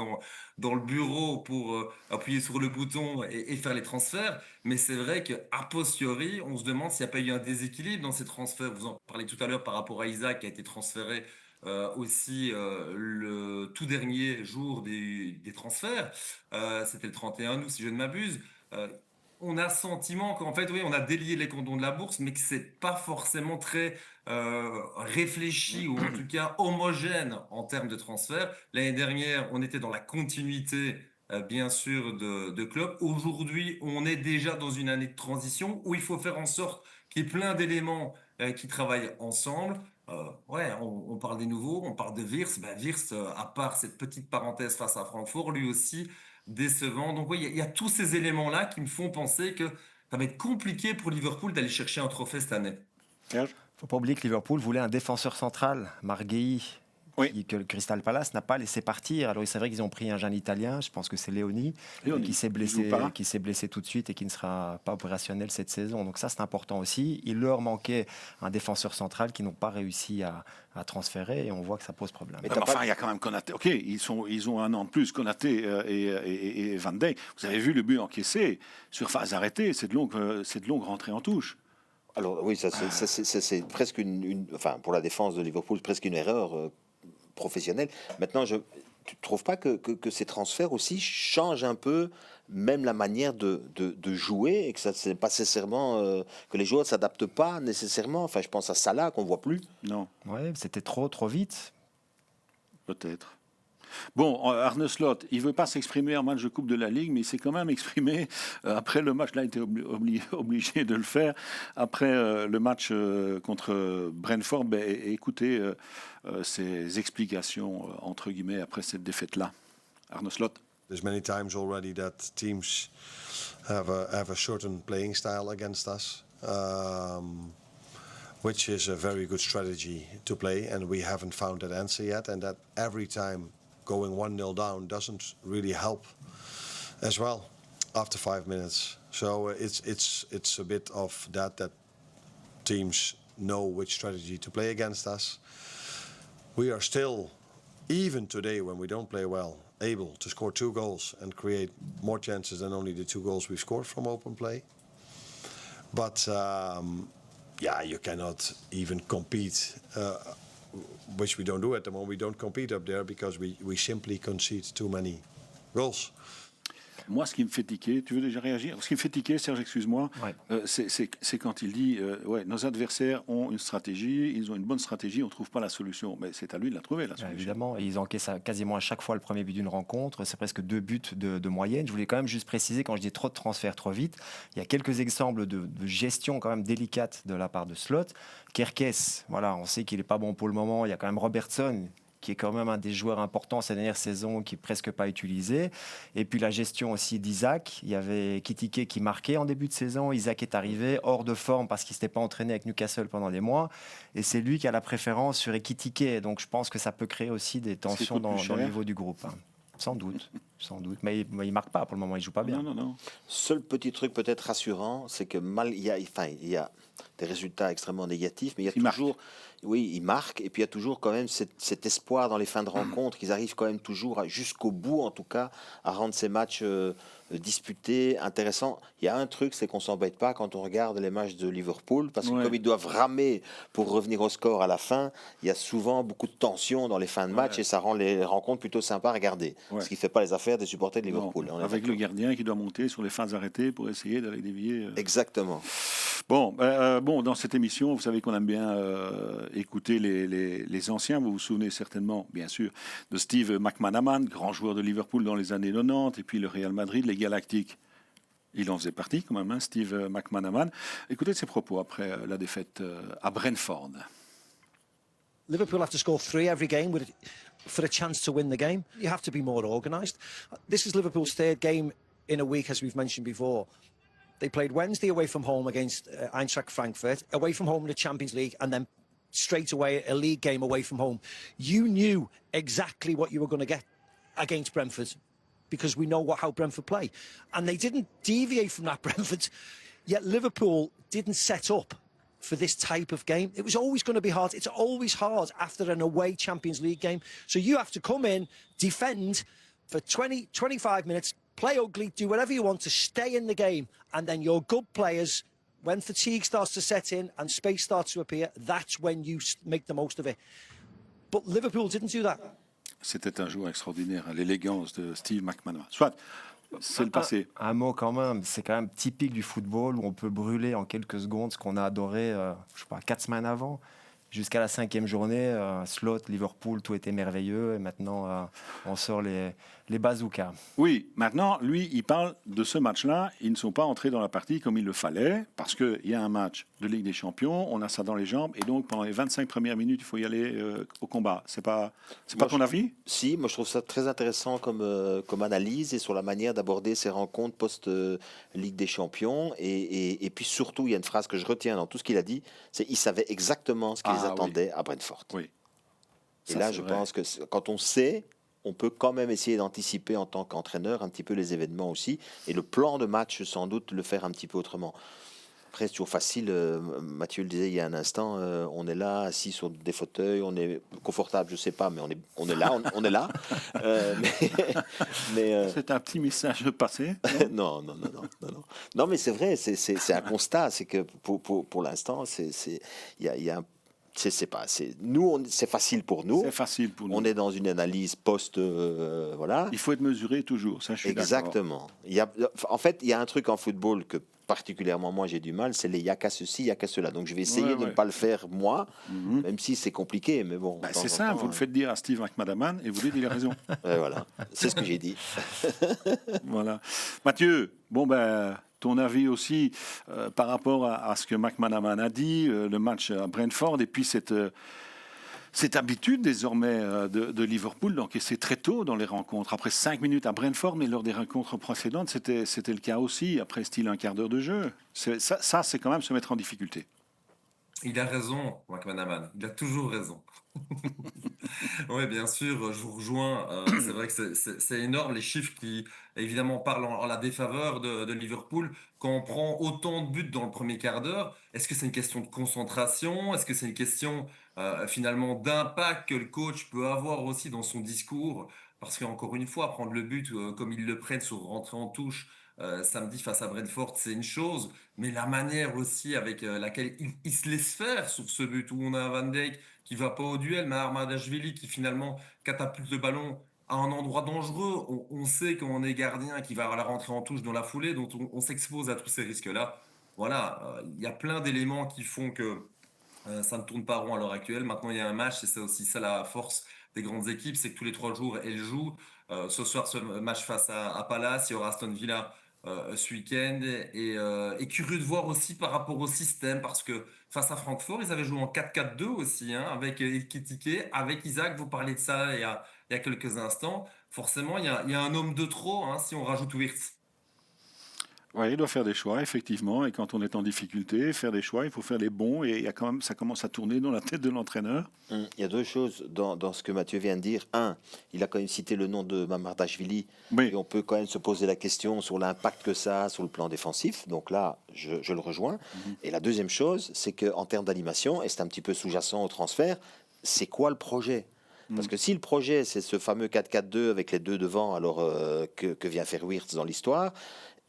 dans le bureau pour appuyer sur le bouton et faire les transferts. Mais c'est vrai qu'a posteriori, on se demande s'il n'y a pas eu un déséquilibre dans ces transferts. Vous en parlez tout à l'heure par rapport à Isaac qui a été transféré aussi le tout dernier jour des transferts. C'était le 31 août, si je ne m'abuse. Euh, on a le sentiment qu'en fait, oui, on a délié les cordons de la bourse, mais que c'est pas forcément très réfléchi ou en tout cas homogène en termes de transfert. L'année dernière, on était dans la continuité, bien sûr, de Klopp. Aujourd'hui, on est déjà dans une année de transition où il faut faire en sorte qu'il y ait plein d'éléments qui travaillent ensemble. Ouais, on parle des nouveaux, on parle de Wirtz. Ben, Wirtz, à part cette petite parenthèse face à Francfort, lui aussi décevant. Donc oui, il y a tous ces éléments-là qui me font penser que ça va être compliqué pour Liverpool d'aller chercher un trophée cette année. Serge? Faut pas oublier que Liverpool voulait un défenseur central, Marguerite, Oui. que le Crystal Palace n'a pas laissé partir. Alors c'est vrai qu'ils ont pris un jeune Italien, je pense que c'est Léoni, Léoni, qui s'est il joue pas. blessé tout de suite et qui ne sera pas opérationnel cette saison. Donc ça c'est important aussi. Il leur manquait un défenseur central qui n'ont pas réussi à transférer et on voit que ça pose problème. Mais Mais t'as enfin, pas- il y a quand même Konaté. Ok, ils ont un an de plus, Konaté et Van Dijk. Vous avez vu le but encaissé sur phase arrêtée, c'est de longue rentrée en touche. Alors oui, c'est presque enfin pour la défense de Liverpool, presque une erreur professionnelle. Maintenant, tu ne trouves pas que ces transferts aussi changent un peu même la manière de jouer et que ça c'est pas nécessairement que les joueurs ne s'adaptent pas nécessairement. Enfin, je pense à Salah qu'on voit plus. Non, Ouais, c'était trop vite. peut-être. Bon, Arne Slot, il ne veut pas s'exprimer en match de Coupe de la Ligue, mais il s'est quand même exprimé après le match. Là, il était obligé de le faire. Après le match contre Brentford, ben, écoutez ses explications, entre guillemets, après cette défaite-là. Arne Slot. There's many times already that teams have a certain playing style against us, which is a very good strategy to play, and we haven't found that answer yet. And that every time going 1-0 down doesn't really help as well after 5 minutes. So it's a bit of that teams know which strategy to play against us. We are still, even today when we don't play well, able to score 2 goals and create more chances than only the 2 goals we've scored from open play. But you cannot even compete, which we don't do at the moment. We don't compete up there because we simply concede too many goals. Moi, ce qui me fait tiquer, tu veux déjà réagir? Ce qui me fait tiquer, Serge, excuse-moi, Ouais. c'est quand il dit ouais, nos adversaires ont une stratégie, ils ont une bonne stratégie, on ne trouve pas la solution. Mais c'est à lui de la trouver, la solution. Évidemment, et ils encaissent quasiment à chaque fois le premier but d'une rencontre. C'est presque 2 buts de moyenne. Je voulais quand même juste préciser, quand je dis trop de transferts trop vite, il y a quelques exemples de gestion quand même délicate de la part de Slot. Kerkes, voilà, on sait qu'il n'est pas bon pour le moment. Il y a quand même Robertson, qui est quand même un des joueurs importants cette dernière saison, qui n'est presque pas utilisé. Et puis la gestion aussi d'Isaac. Il y avait Kitike qui marquait en début de saison. Isaac est arrivé hors de forme parce qu'il ne s'était pas entraîné avec Newcastle pendant des mois. Et c'est lui qui a la préférence sur Ekitike. Donc je pense que ça peut créer aussi des tensions dans le niveau du groupe. Sans doute. Mais il ne marque pas pour le moment, il ne joue pas bien. Non. Seul petit truc peut-être rassurant, c'est que il y a des résultats extrêmement négatifs, mais il y a toujours... Oui, ils marquent, et puis il y a toujours quand même cet espoir dans les fins de rencontre qu'ils arrivent quand même toujours, jusqu'au bout en tout cas, à rendre ces matchs disputés, intéressants. Il y a un truc, c'est qu'on ne s'embête pas quand on regarde les matchs de Liverpool, parce que comme ils doivent ramer pour revenir au score à la fin, il y a souvent beaucoup de tension dans les fins de match, et ça rend les rencontres plutôt sympas à regarder. Ce qui ne fait pas les affaires des supporters de Liverpool. Non, avec le gardien qui doit monter sur les phases arrêtées pour essayer d'aller dévier. Exactement. Bon, dans cette émission, vous savez qu'on aime bien écouter les anciens. Vous vous souvenez certainement, bien sûr, de Steve McManaman, grand joueur de Liverpool dans les années 90, et puis le Real Madrid, les Galactiques. Il en faisait partie quand même, hein, Steve McManaman. Écoutez ses propos après la défaite à Brentford. Liverpool have to score 3 every game for a chance to win the game. You have to be more organised. This is Liverpool's 3rd game in a week, as we've mentioned before. They played Wednesday away from home against Eintracht Frankfurt, away from home in the Champions League, and then straight away a league game away from home. You knew exactly what you were going to get against Brentford because we know how Brentford play. And they didn't deviate from that, Brentford, yet Liverpool didn't set up for this type of game. It was always going to be hard. It's always hard after an away Champions League game. So you have to come in, defend for 20, 25 minutes, play ugly, do whatever you want to stay in the game. And then your good players, when fatigue starts to set in and space starts to appear, that's when you make the most of it. But Liverpool didn't do that. C'était un joueur extraordinaire, l'élégance de Steve McManaman. Soit, c'est le passé. Un mot quand même, c'est quand même typique du football où on peut brûler en quelques secondes ce qu'on a adoré, je sais pas, 4 semaines avant. Jusqu'à la 5e journée, Slot, Liverpool, tout était merveilleux. Et maintenant, on sort les bazookas. Oui, maintenant, lui, il parle de ce match-là. Ils ne sont pas entrés dans la partie comme il le fallait, parce qu'il y a un match de Ligue des Champions, on a ça dans les jambes, et donc pendant les 25 premières minutes, il faut y aller au combat. C'est pas ton avis ? Si, moi je trouve ça très intéressant comme analyse et sur la manière d'aborder ces rencontres post-Ligue des Champions. Et puis surtout, il y a une phrase que je retiens dans tout ce qu'il a dit, c'est qu'il savait exactement ce qui les attendait à Brentford. Oui. Et Ça, là, c'est je vrai. pense que quand on sait, on peut quand même essayer d'anticiper en tant qu'entraîneur un petit peu les événements aussi. Et le plan de match, sans doute, le faire un petit peu autrement. Après, c'est toujours facile. Mathieu le disait il y a un instant, on est là, assis sur des fauteuils, on est confortable, je sais pas, mais on est là, on est là. Mais C'est un petit message passé. non. Non, mais c'est vrai, c'est un constat. C'est que pour l'instant, il y a un. C'est pas. C'est facile pour nous. C'est facile pour nous. On est dans une analyse post. Voilà. Il faut être mesuré toujours, ça je suis Exactement. En fait, il y a un truc en football que particulièrement moi j'ai du mal, c'est les y a qu'à ceci, y a qu'à cela. Donc je vais essayer de ne pas le faire moi, même si c'est compliqué, mais bon. C'est ça, vous le faites dire à Steve McManaman et vous dites il a raison. Voilà, c'est ce que j'ai dit. Voilà. Mathieu, ton avis aussi par rapport à ce que McManaman a dit, le match à Brentford, et puis cette habitude désormais de Liverpool d'encaisser très tôt dans les rencontres. Après 5 minutes à Brentford, mais lors des rencontres précédentes, c'était le cas aussi, après style un quart d'heure de jeu. Ça, c'est quand même se mettre en difficulté. Il a raison, McManaman. Il a toujours raison. Oui, bien sûr, je vous rejoins. C'est vrai que c'est énorme, les chiffres qui, évidemment, parlent en la défaveur de Liverpool. Quand on prend autant de buts dans le premier quart d'heure, est-ce que c'est une question de concentration? Est-ce que c'est une question, finalement, d'impact que le coach peut avoir aussi dans son discours? Parce qu'encore une fois, prendre le but comme ils le prennent sur rentrer en touche, samedi face à Brentford, c'est une chose, mais la manière aussi avec laquelle il se laisse faire sur ce but où on a un Van Dijk qui va pas au duel, mais Armadashvili qui finalement catapulte le ballon à un endroit dangereux. On sait qu'on est gardien qui va la rentrer en touche dans la foulée, donc on s'expose à tous ces risques-là. Voilà, il y a plein d'éléments qui font que ça ne tourne pas rond à l'heure actuelle. Maintenant, il y a un match, et c'est aussi ça la force des grandes équipes, c'est que tous les 3 jours, elles jouent. Ce soir, ce match face à Palace, il y aura Aston Villa ce week-end. Et curieux de voir aussi par rapport au système, parce que face à Francfort, ils avaient joué en 4-4-2 aussi, hein, avec Ekitike, avec Isaac. Vous parlez de ça il y a quelques instants. Forcément, il y a un homme de trop, hein, si on rajoute Wirtz. Oui, il doit faire des choix, effectivement. Et quand on est en difficulté, faire des choix, il faut faire les bons. Et il y a quand même, ça commence à tourner dans la tête de l'entraîneur. Il y a 2 choses dans ce que Mathieu vient de dire. Un, il a quand même cité le nom de Mamardashvili. Oui. Et on peut quand même se poser la question sur l'impact que ça a sur le plan défensif. Donc là, je le rejoins. Et la deuxième chose, c'est qu'en termes d'animation, et c'est un petit peu sous-jacent au transfert, c'est quoi le projet ? Parce que si le projet, c'est ce fameux 4-4-2 avec les 2 devant, alors que vient faire Wirtz dans l'histoire,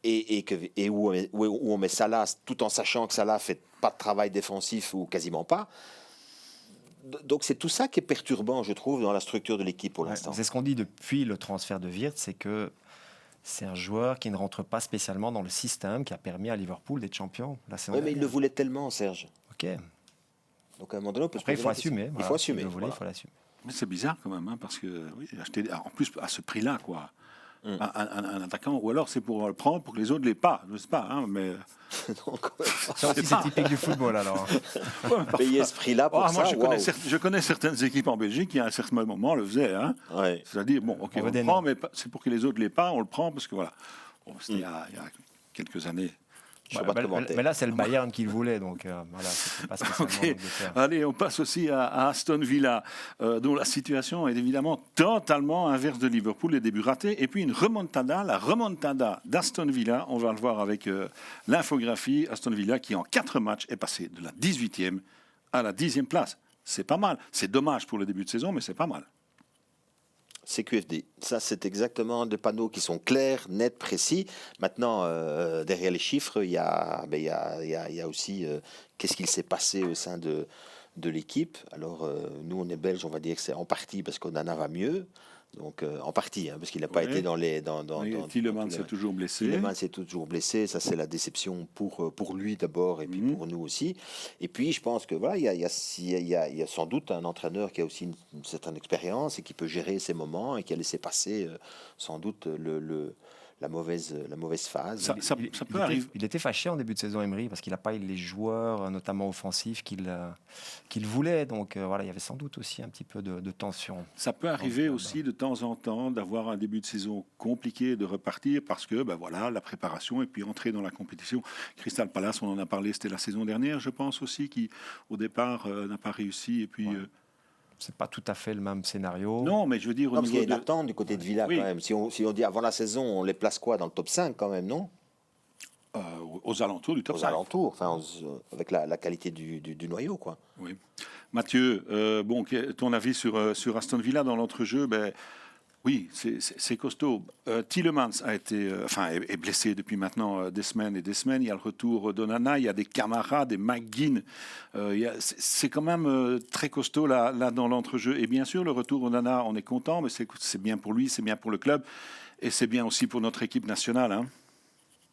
et où on met Salah, tout en sachant que Salah fait pas de travail défensif ou quasiment pas. Donc c'est tout ça qui est perturbant, je trouve, dans la structure de l'équipe pour l'instant. C'est ce qu'on dit depuis le transfert de Wirtz, c'est que c'est un joueur qui ne rentre pas spécialement dans le système qui a permis à Liverpool d'être champion. Oui, mais il le voulait tellement, Serge. Ok. Donc à un moment donné, on peut Après, il se faut poser la question. assumer. Il faut assumer. Il le voulait, Voilà. il faut l'assumer. Mais c'est bizarre quand même, hein, parce que oui, acheter, en plus à ce prix-là, quoi. Un attaquant, ou alors c'est pour le prendre pour que les autres ne l'aient pas, je ne sais pas, hein, mais Donc, Ça aussi, c'est typique du football, alors. payer ce prix-là pour moi, ça, je connais certaines équipes en Belgique qui à un certain moment le faisaient, hein. Ouais. C'est-à-dire bon, ok, on le prend, mais c'est pour que les autres ne l'aient pas, on le prend parce que voilà. Bon, c'était il y a quelques années. Je vois pas de commentaire. Mais là, c'est le Bayern qui le voulait, donc voilà, c'était pas spécialement Ok. l'Angleterre. Allez, on passe aussi à Aston Villa, dont la situation est évidemment totalement inverse de Liverpool, les débuts ratés. Et puis une remontada, la remontada d'Aston Villa. On va le voir avec l'infographie. Aston Villa qui, en 4 matchs, est passé de la 18e à la 10e place. C'est pas mal. C'est dommage pour le début de saison, mais c'est pas mal. CQFD. Ça, c'est exactement des panneaux qui sont clairs, nets, précis. Maintenant, derrière les chiffres, il y a aussi qu'est-ce qu'il s'est passé au sein de l'équipe. Alors, nous, on est Belges, on va dire que c'est en partie parce qu'Onana va mieux. Donc, en partie, parce qu'il n'a pas été dans les... Tielemans s'est toujours blessé. Tielemans s'est toujours blessé. Ça, c'est la déception pour lui d'abord et puis pour nous aussi. Et puis, je pense que voilà, il y a sans doute un entraîneur qui a aussi une certaine expérience et qui peut gérer ces moments et qui a laissé passer sans doute la mauvaise phase. Ça peut arriver. Il était fâché en début de saison, Emery, parce qu'il n'a pas eu les joueurs, notamment offensifs, qu'il voulait. Donc voilà, il y avait sans doute aussi un petit peu de tension. Ça peut arriver aussi de temps en temps d'avoir un début de saison compliqué, de repartir parce que voilà, la préparation et puis entrer dans la compétition. Crystal Palace, on en a parlé, c'était la saison dernière, je pense aussi, qui au départ n'a pas réussi. Et puis, c'est pas tout à fait le même scénario. Non, mais je veux dire au parce qu'il y niveau a une attente du côté de Villa Oui. quand même. Si on dit avant la saison, on les place quoi dans le top 5 quand même, non? aux alentours du top Aux 5. alentours, enfin, avec la qualité du noyau, quoi. Oui. Mathieu, ton avis sur Aston Villa dans l'entrejeu, oui, c'est costaud. Tielemans est blessé depuis maintenant des semaines et des semaines. Il y a le retour d'Onana, il y a des Camara, des McGinn. C'est quand même très costaud là dans l'entrejeu. Et bien sûr, le retour d'Onana, on est content, mais c'est bien pour lui, c'est bien pour le club. Et c'est bien aussi pour notre équipe nationale. Hein.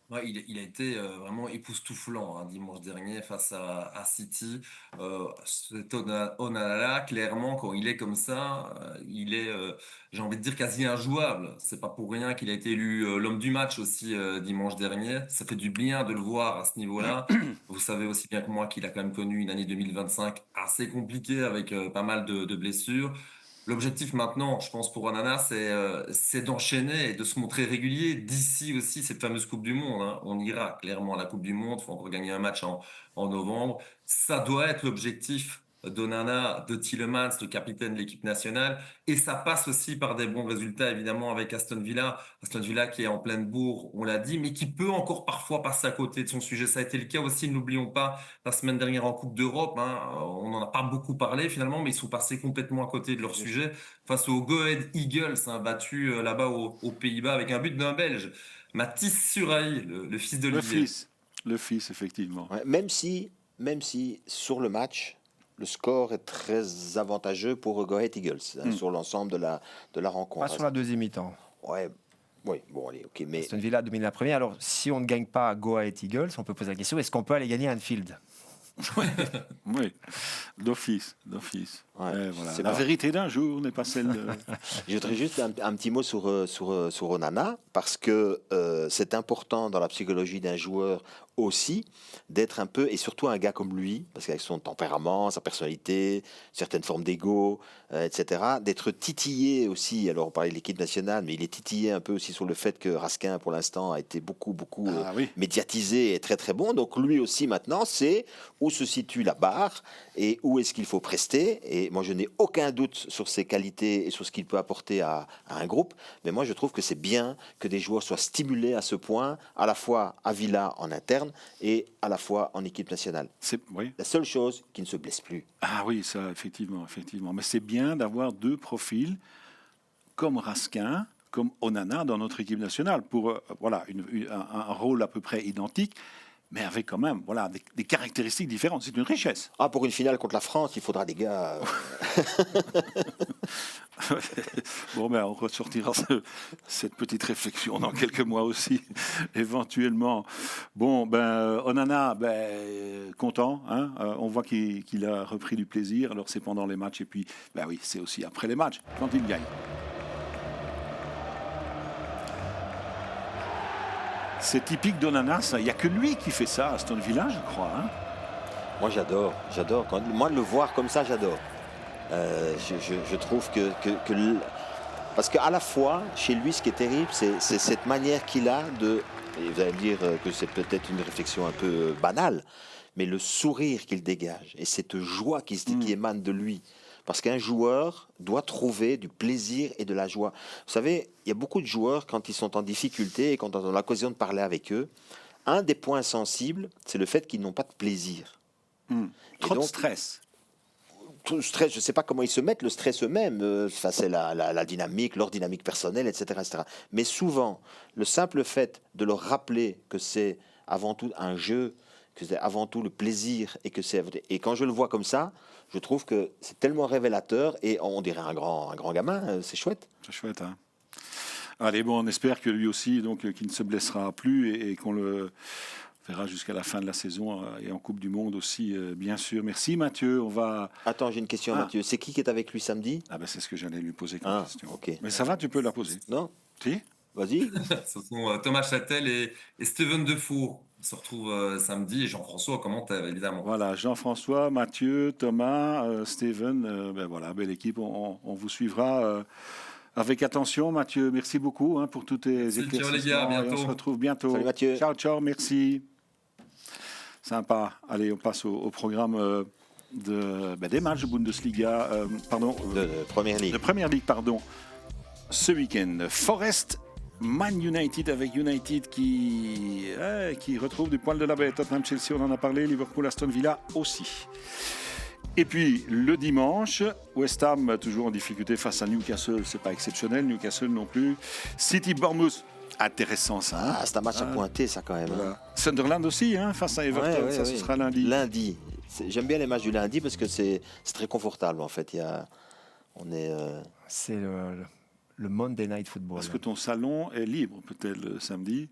Ouais, il a été vraiment époustouflant dimanche dernier face à City. Cet Onana, clairement, quand il est comme ça, il est, j'ai envie de dire, quasi injouable. C'est pas pour rien qu'il a été élu l'homme du match aussi dimanche dernier. Ça fait du bien de le voir à ce niveau-là. Vous savez aussi bien que moi qu'il a quand même connu une année 2025 assez compliquée avec pas mal de blessures. L'objectif maintenant, je pense, pour Onana, c'est d'enchaîner et de se montrer régulier d'ici aussi cette fameuse Coupe du Monde. Hein. On ira clairement à la Coupe du Monde, il faut encore gagner un match en novembre. Ça doit être l'objectif d'Onana, de Tielemans, le capitaine de l'équipe nationale. Et ça passe aussi par des bons résultats, évidemment, avec Aston Villa. Aston Villa qui est en pleine bourre, on l'a dit, mais qui peut encore parfois passer à côté de son sujet. Ça a été le cas aussi, n'oublions pas, la semaine dernière en Coupe d'Europe. Hein. On n'en a pas beaucoup parlé finalement, mais ils sont passés complètement à côté de leur sujet face aux Go Ahead Eagles, battus là-bas aux Pays-Bas avec un but d'un Belge. Mathis Suraï, le fils de Olivier. Le fils, effectivement. Ouais, même si sur le match, le score est très avantageux pour Go Ahead Eagles sur l'ensemble de la rencontre. Pas sur la deuxième mi-temps. Oui, bon, allez, ok. Mais Aston Villa domine la première. Alors, si on ne gagne pas à Go Ahead Eagles, on peut poser la question, est-ce qu'on peut aller gagner à Anfield? Oui, d'office. Ouais, Voilà. c'est La pas- vérité d'un jour n'est pas celle de... je voudrais juste un petit mot sur Onana, parce que c'est important dans la psychologie d'un joueur aussi d'être un peu, et surtout un gars comme lui, parce qu'avec son tempérament, sa personnalité, certaines formes d'ego, etc., d'être titillé aussi. Alors on parlait de l'équipe nationale, mais il est titillé un peu aussi sur le fait que Raskin, pour l'instant, a été beaucoup oui. médiatisé et très très bon. Donc lui aussi maintenant, c'est où se situe la barre et où est-ce qu'il faut prester. Et moi, je n'ai aucun doute sur ses qualités et sur ce qu'il peut apporter à un groupe. Mais moi, je trouve que c'est bien que des joueurs soient stimulés à ce point, à la fois à Villa en interne et à la fois en équipe nationale. Oui. La seule chose, qui ne se blesse plus. Ah oui, ça, effectivement. Mais c'est bien d'avoir deux profils comme Raskin, comme Onana dans notre équipe nationale pour un rôle à peu près identique, mais avec quand même des caractéristiques différentes. C'est une richesse. Ah, pour une finale contre la France, il faudra des gars... Bon, on ressortira cette petite réflexion dans quelques mois aussi, éventuellement. Bon, Onana, content. Hein, on voit qu'il a repris du plaisir. Alors, c'est pendant les matchs et puis, oui, c'est aussi après les matchs, quand il gagne. C'est typique d'Onana, ça. Il n'y a que lui qui fait ça à Aston Villa, je crois. Hein. Moi, j'adore. Moi, le voir comme ça, j'adore. Je trouve que parce qu'à la fois, chez lui, ce qui est terrible, c'est cette manière qu'il a de et vous allez me dire que c'est peut-être une réflexion un peu banale, mais le sourire qu'il dégage et cette joie qui émane de lui. Parce qu'un joueur doit trouver du plaisir et de la joie. Vous savez, il y a beaucoup de joueurs, quand ils sont en difficulté et quand on a l'occasion de parler avec eux, un des points sensibles, c'est le fait qu'ils n'ont pas de plaisir. Trop donc, de stress. Tout le stress, je ne sais pas comment ils se mettent le stress eux-mêmes. C'est la dynamique, leur dynamique personnelle, etc., etc. Mais souvent, le simple fait de leur rappeler que c'est avant tout un jeu, que c'est avant tout le plaisir, et quand je le vois comme ça, je trouve que c'est tellement révélateur, et on dirait un grand gamin, c'est chouette. C'est chouette, hein. Allez, bon, on espère que lui aussi, donc, qu'il ne se blessera plus et qu'on le verra jusqu'à la fin de la saison et en Coupe du Monde aussi, bien sûr. Merci Mathieu. On va. Attends, j'ai une question, Mathieu. C'est qui est avec lui samedi? Ah ben c'est ce que j'allais lui poser comme question. Ok. Mais ça va, tu peux la poser. Non? Si? Vas-y. Ce sont Thomas Châtel et Steven Defour. Ils se retrouvent samedi et Jean-François au commentaire, évidemment. Voilà, Jean-François, Mathieu, Thomas, Steven, ben voilà, belle équipe. On vous suivra avec attention. Mathieu, merci beaucoup pour tous tes éclaircissements. Ciao les gars, à bientôt. Et on se retrouve bientôt. Salut Mathieu. Ciao, ciao, merci. Sympa. Allez, on passe au programme des matchs de Bundesliga, De Première Ligue. de Première Ligue, pardon. Ce week-end, Forest, Man United avec United qui retrouve du poil de la bête. Tottenham, Chelsea, on en a parlé. Liverpool, Aston Villa aussi. Et puis le dimanche, West Ham toujours en difficulté face à Newcastle, c'est pas exceptionnel. Newcastle non plus. City, Bournemouth, intéressant ça. C'est un match à pointer, ça, quand même. Voilà. Sunderland aussi, face à Everton, Ouais, ce sera lundi. Lundi. J'aime bien les matchs du lundi parce que c'est très confortable, en fait. C'est le Monday Night Football. Parce que ton salon est libre peut-être le samedi.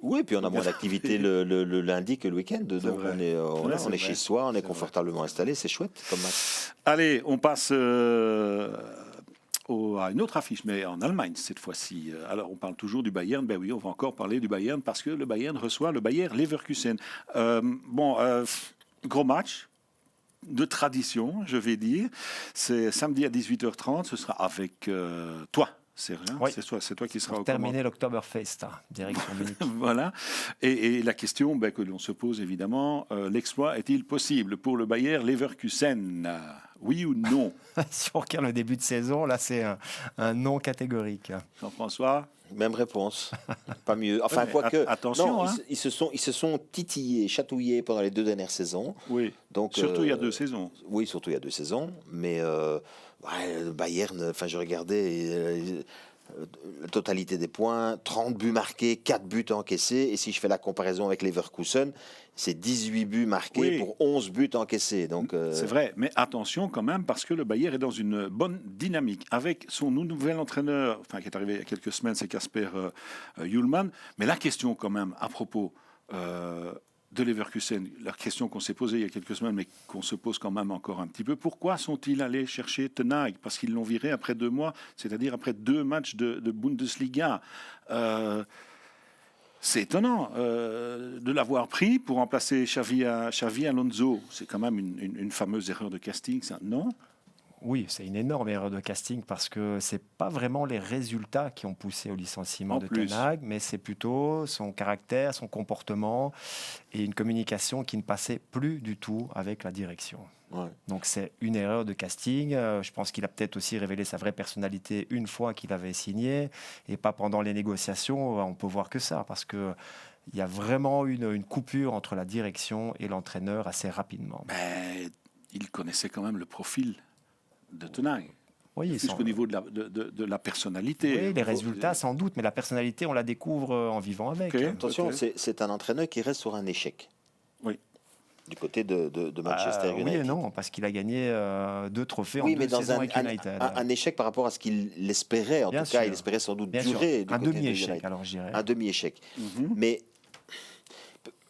Oui, puis on a moins d'activité le lundi que le week-end. Donc vrai. on est vrai. chez soi, on est C'est confortablement installé. C'est chouette comme match. Allez, on passe à une autre affiche, mais en Allemagne cette fois-ci. Alors, on parle toujours du Bayern. Ben oui, on va encore parler du Bayern parce que le Bayern reçoit le Bayer Leverkusen. Gros match de tradition, je vais dire. C'est samedi à 18h30. Ce sera avec toi, Serge. Oui. C'est toi qui seras Pour au terminer l'Oktoberfest, direction Munich. Voilà. Et la question que l'on se pose évidemment, l'exploit est-il possible pour le Bayer Leverkusen? Oui ou non? Si on regarde le début de saison, là, c'est un non catégorique. Jean-François? Même réponse. Pas mieux. Enfin, Ouais, quoique. attention, Non, hein. ils se sont titillés, chatouillés pendant les 2 dernières saisons. Oui. Donc, Surtout il y a 2 saisons. Oui, surtout il y a 2 saisons. Mais le Bayern, je regardais la totalité des points, 30 buts marqués, 4 buts encaissés. Et si je fais la comparaison avec Leverkusen, c'est 18 buts marqués pour 11 buts encaissés. Donc, C'est vrai, mais attention quand même, parce que le Bayern est dans une bonne dynamique. Avec son nouvel entraîneur, qui est arrivé il y a quelques semaines, c'est Kasper Hjulman. Mais la question quand même, à propos de Leverkusen, la question qu'on s'est posée il y a quelques semaines, mais qu'on se pose quand même encore un petit peu, pourquoi sont-ils allés chercher Ten Hag? Parce qu'ils l'ont viré après 2 mois, c'est-à-dire après 2 matchs de Bundesliga. C'est étonnant de l'avoir pris pour remplacer Xavi Alonso. C'est quand même une fameuse erreur de casting, ça, non? Oui, c'est une énorme erreur de casting parce que c'est pas vraiment les résultats qui ont poussé au licenciement de Ten Hag, mais c'est plutôt son caractère, son comportement et une communication qui ne passait plus du tout avec la direction. ouais. Donc c'est une erreur de casting. Je pense qu'il a peut-être aussi révélé sa vraie personnalité une fois qu'il avait signé et pas pendant les négociations. On peut voir que ça parce que il y a vraiment une coupure entre la direction et l'entraîneur assez rapidement. Mais il connaissait quand même le profil de Ten Hag. Oui, Plus qu'au niveau de la personnalité. Oui, les résultats sans doute, mais la personnalité, on la découvre en vivant avec. Ok. Attention, Ok. c'est un entraîneur qui reste sur un échec. Oui. Du côté de Manchester United. Oui et non, parce qu'il a gagné 2 trophées Oui, en mais 2 dans saisons avec United. un échec par rapport à ce qu'il espérait. En Bien tout cas, sûr. il espérait sans doute Bien sûr. durer. Du Un côté de demi-échec, United. alors je dirais. Un demi-échec. Mhm. Mais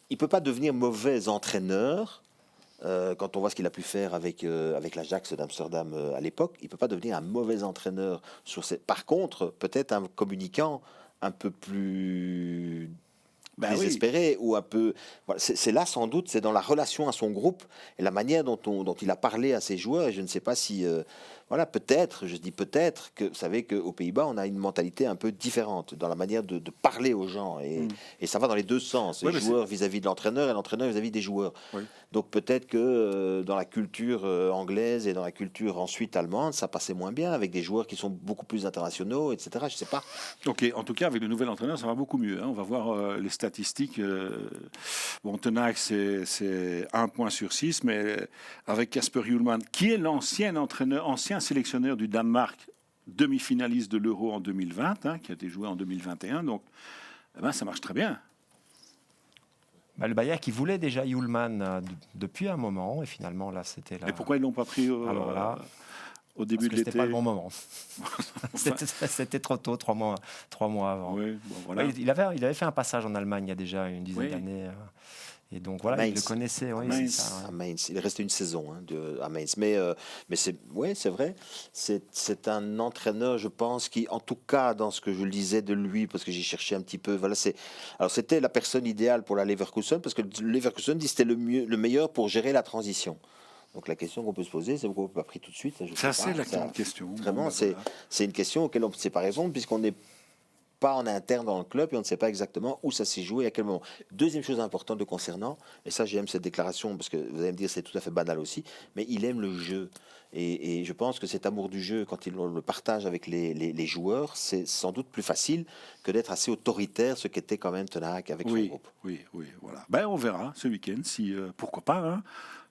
il ne peut pas devenir mauvais entraîneur quand on voit ce qu'il a pu faire avec l'Ajax d'Amsterdam à l'époque. Il ne peut pas devenir un mauvais entraîneur. Par contre, peut-être un communicant un peu plus Ben oui. désespéré ou un peu. Voilà, c'est là sans doute, c'est dans la relation à son groupe et la manière dont il a parlé à ses joueurs. Et je ne sais pas si, voilà, peut-être, je dis peut-être que vous savez qu'aux Pays-Bas, on a une mentalité un peu différente dans la manière de parler aux gens et ça va dans les deux sens, Ouais, les mais joueurs vis-à-vis de l'entraîneur et l'entraîneur vis-à-vis des joueurs. Oui. Donc peut-être que dans la culture anglaise et dans la culture ensuite allemande, ça passait moins bien avec des joueurs qui sont beaucoup plus internationaux, etc. Je ne sais pas. Ok, en tout cas, avec le nouvel entraîneur, ça va beaucoup mieux. On va voir les statistiques. Bon, Tenac, c'est 1 point sur 6, mais avec Kasper Hjulmand, qui est ancien sélectionneur du Danemark, demi-finaliste de l'Euro en 2020, qui a été joué en 2021, donc ça marche très bien. Le Bayern qui voulait déjà Hjulmand depuis un moment, et finalement, là, c'était là. Et pourquoi ils ne l'ont pas pris Alors là, au début de l'été? C'était pas le bon moment. C'était trop tôt, 3 mois avant. Oui, bon, voilà. Ouais, il avait fait un passage en Allemagne il y a déjà une dizaine d'années. Et donc voilà, il le connaissait. Oui, Mainz, c'est ça, ouais. à Mainz. Il est resté une saison à Mainz. Mais c'est vrai. C'est un entraîneur, je pense, qui, en tout cas, dans ce que je lisais de lui, parce que j'ai cherché un petit peu, voilà, alors c'était la personne idéale pour la Leverkusen, parce que Leverkusen dit que c'était le meilleur pour gérer la transition. Donc la question qu'on peut se poser, c'est pourquoi on ne peut pas pris tout de suite. Ça, c'est la grande question. Vraiment, Bon, c'est une question auquel on ne sait pas répondre, puisqu'on n'est pas en interne dans le club et on ne sait pas exactement où ça s'est joué et à quel moment. Deuxième chose importante de concernant, et ça j'aime cette déclaration parce que vous allez me dire c'est tout à fait banal aussi, mais il aime le jeu. Et je pense que cet amour du jeu, quand il le partage avec les joueurs, c'est sans doute plus facile que d'être assez autoritaire, ce qu'était quand même Tenac avec son groupe. Oui, voilà. On verra ce week-end, si, pourquoi pas, hein.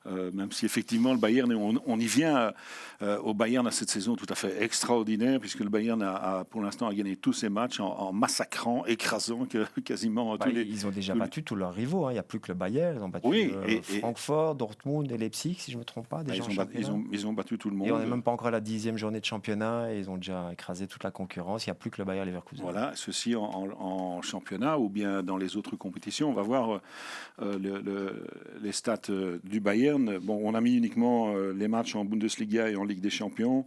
Même si effectivement le Bayern, on y vient au Bayern à cette saison tout à fait extraordinaire, puisque le Bayern a pour l'instant gagné tous ses matchs en massacrant, écrasant quasiment tous les... Ils ont déjà battu tous leurs rivaux. Il n'y a plus que le Bayern. Ils ont battu Francfort, Dortmund et Leipzig, si je ne me trompe pas. Déjà ils ont battu tout le monde. Et on n'est même pas encore à la 10e journée de championnat et ils ont déjà écrasé toute la concurrence. Il n'y a plus que le Bayer Leverkusen. Voilà, ceci en championnat ou bien dans les autres compétitions. On va voir les stats du Bayern. Bon, on a mis uniquement les matchs en Bundesliga et en Ligue des Champions.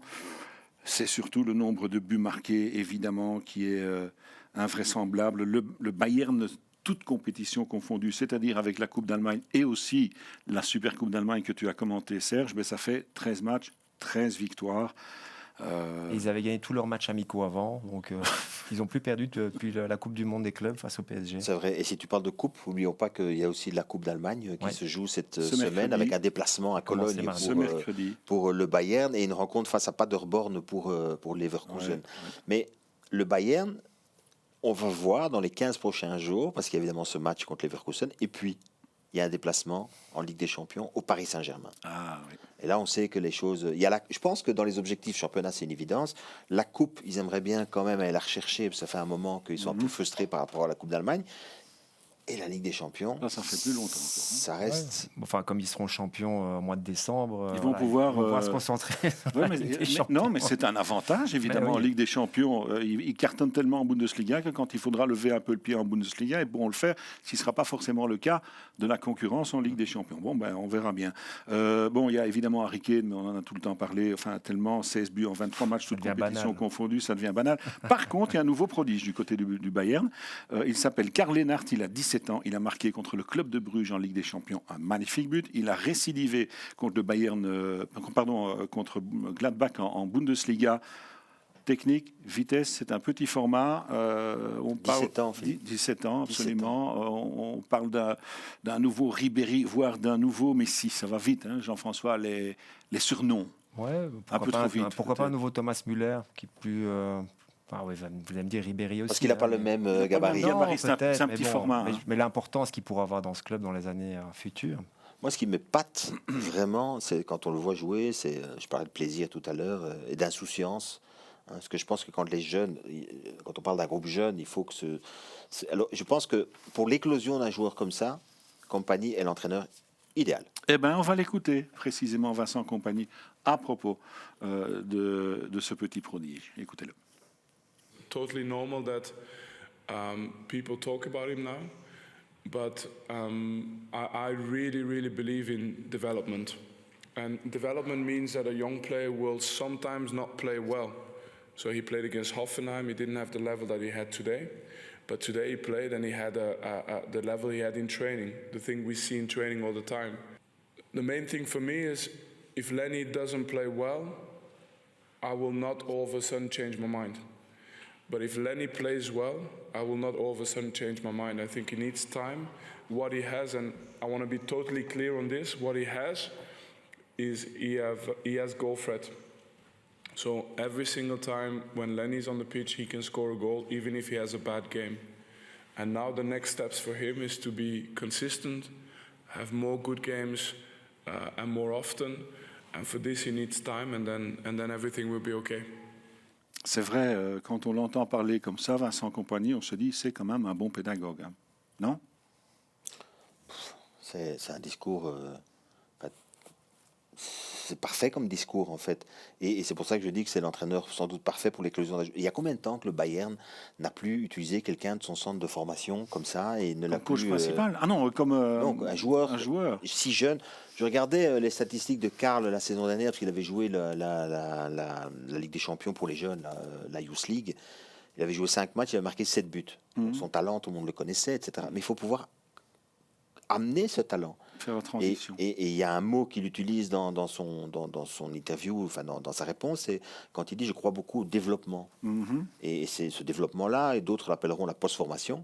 C'est surtout le nombre de buts marqués, évidemment, qui est invraisemblable. Le Bayern, toute compétition confondue, c'est-à-dire avec la Coupe d'Allemagne et aussi la Super Coupe d'Allemagne que tu as commenté, Serge, ça fait 13 matchs, 13 victoires. Ils avaient gagné tous leurs matchs amicaux avant, donc ils n'ont plus perdu depuis la Coupe du Monde des clubs face au PSG. C'est vrai, et si tu parles de coupe, n'oublions pas qu'il y a aussi la Coupe d'Allemagne qui se joue cette semaine avec un déplacement à Cologne pour le Bayern et une rencontre face à Paderborn pour Leverkusen. Mais le Bayern, on va voir dans les 15 prochains jours, parce qu'il y a évidemment ce match contre Leverkusen, et puis il y a un déplacement en Ligue des Champions au Paris Saint-Germain. Ah, oui. Et là, on sait que les choses... je pense que dans les objectifs championnat, c'est une évidence. La Coupe, ils aimeraient bien quand même aller la rechercher, parce que ça fait un moment qu'ils sont un peu frustrés par rapport à la Coupe d'Allemagne. Et la Ligue des Champions... Là, ça fait plus longtemps. Ça reste... Ouais. Enfin, comme ils seront champions au mois de décembre... Ils vont pouvoir se concentrer sur la Ligue des Champions. Non, mais c'est un avantage, évidemment, en Ligue des Champions. Ils cartonnent tellement en Bundesliga que quand il faudra lever un peu le pied en Bundesliga, ils pourront le faire, ce qui ne sera pas forcément le cas de la concurrence en Ligue des Champions. Bon, on verra bien. Il y a évidemment Harry Kane, mais on en a tout le temps parlé. Enfin, tellement, 16 buts en 23 matchs, toutes compétitions confondues, ça devient banal. Par contre, il y a un nouveau prodige du côté du Bayern. Il s'appelle Karl Lennart, il a 17 ans. Il a marqué contre le club de Bruges en Ligue des Champions un magnifique but. Il a récidivé contre le Bayern, contre Gladbach en Bundesliga. Technique, vitesse, c'est un petit format. 17 ans, 17 ans, absolument. On parle d'un nouveau Ribéry, voire d'un nouveau Messi. Ça va vite, hein, Jean-François, les surnoms. Ouais, pourquoi pas un nouveau Thomas Müller qui est plus... vous allez me dire Ribéry aussi. Parce qu'il n'a pas le même gabarit. C'est un petit format. Mais l'importance qu'il pourra avoir dans ce club dans les années futures. Moi, ce qui m'épate vraiment, c'est quand on le voit jouer, je parlais de plaisir tout à l'heure, et d'insouciance. Parce que je pense que quand on parle d'un groupe jeune, il faut que alors, je pense que pour l'éclosion d'un joueur comme ça, Kompany est l'entraîneur idéal. On va l'écouter précisément, Vincent Kompany, à propos de ce petit prodige. Écoutez-le. Totally normal that people talk about him now, but I really, really believe in development. And development means that a young player will sometimes not play well. So he played against Hoffenheim. He didn't have the level that he had today. But today he played and he had the level he had in training, the thing we see in training all the time. The main thing for me is if Lenny doesn't play well, I will not all of a sudden change my mind. But if Lenny plays well, I will not all of a sudden change my mind. I think he needs time. What he has, and I want to be totally clear on this, what he has is he has goal threat. So every single time when Lenny's on the pitch, he can score a goal, even if he has a bad game. And now the next steps for him is to be consistent, have more good games, and more often. And for this, he needs time, and then everything will be okay. C'est vrai, quand on l'entend parler comme ça, Vincent Kompany, on se dit c'est quand même un bon pédagogue, hein. Non ? C'est un discours... c'est parfait comme discours, en fait. Et c'est pour ça que je dis que c'est l'entraîneur sans doute parfait pour l'éclosion d'âge. Il y a combien de temps que le Bayern n'a plus utilisé quelqu'un de son centre de formation comme ça et ne l'a Comme coach plus... principal ? Ah non, comme non, un joueur si jeune. Je regardais les statistiques de Karl la saison dernière, parce qu'il avait joué la Ligue des Champions pour les jeunes, la Youth League. Il avait joué 5 matchs, il avait marqué 7 buts. Donc, son talent, tout le monde le connaissait, etc. Mais il faut pouvoir amener ce talent. Faire la transition. Et il y a un mot qu'il utilise dans son interview, enfin dans sa réponse, c'est quand il dit « je crois beaucoup au développement ». Et c'est ce développement-là, et d'autres l'appelleront la post-formation.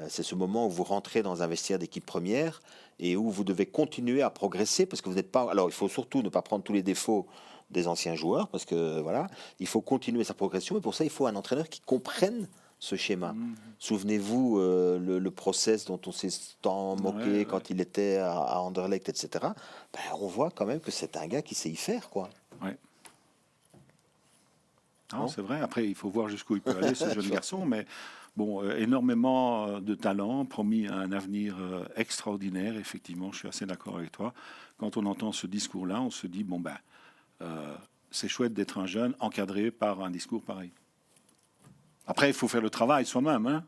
C'est ce moment où vous rentrez dans un vestiaire d'équipe première et où vous devez continuer à progresser parce que vous n'êtes pas... Alors, il faut surtout ne pas prendre tous les défauts des anciens joueurs parce que, voilà, il faut continuer sa progression et pour ça, il faut un entraîneur qui comprenne ce schéma. Souvenez-vous le process dont on s'est tant moqué quand il était à Anderlecht, etc. Ben, on voit quand même que c'est un gars qui sait y faire, quoi. Ouais. Non, c'est vrai. Après, il faut voir jusqu'où il peut aller, ce jeune garçon. Mais bon, énormément de talent, promis à un avenir extraordinaire. Effectivement, je suis assez d'accord avec toi. Quand on entend ce discours-là, on se dit, bon, ben, c'est chouette d'être un jeune encadré par un discours pareil. Après, il faut faire le travail soi-même, hein.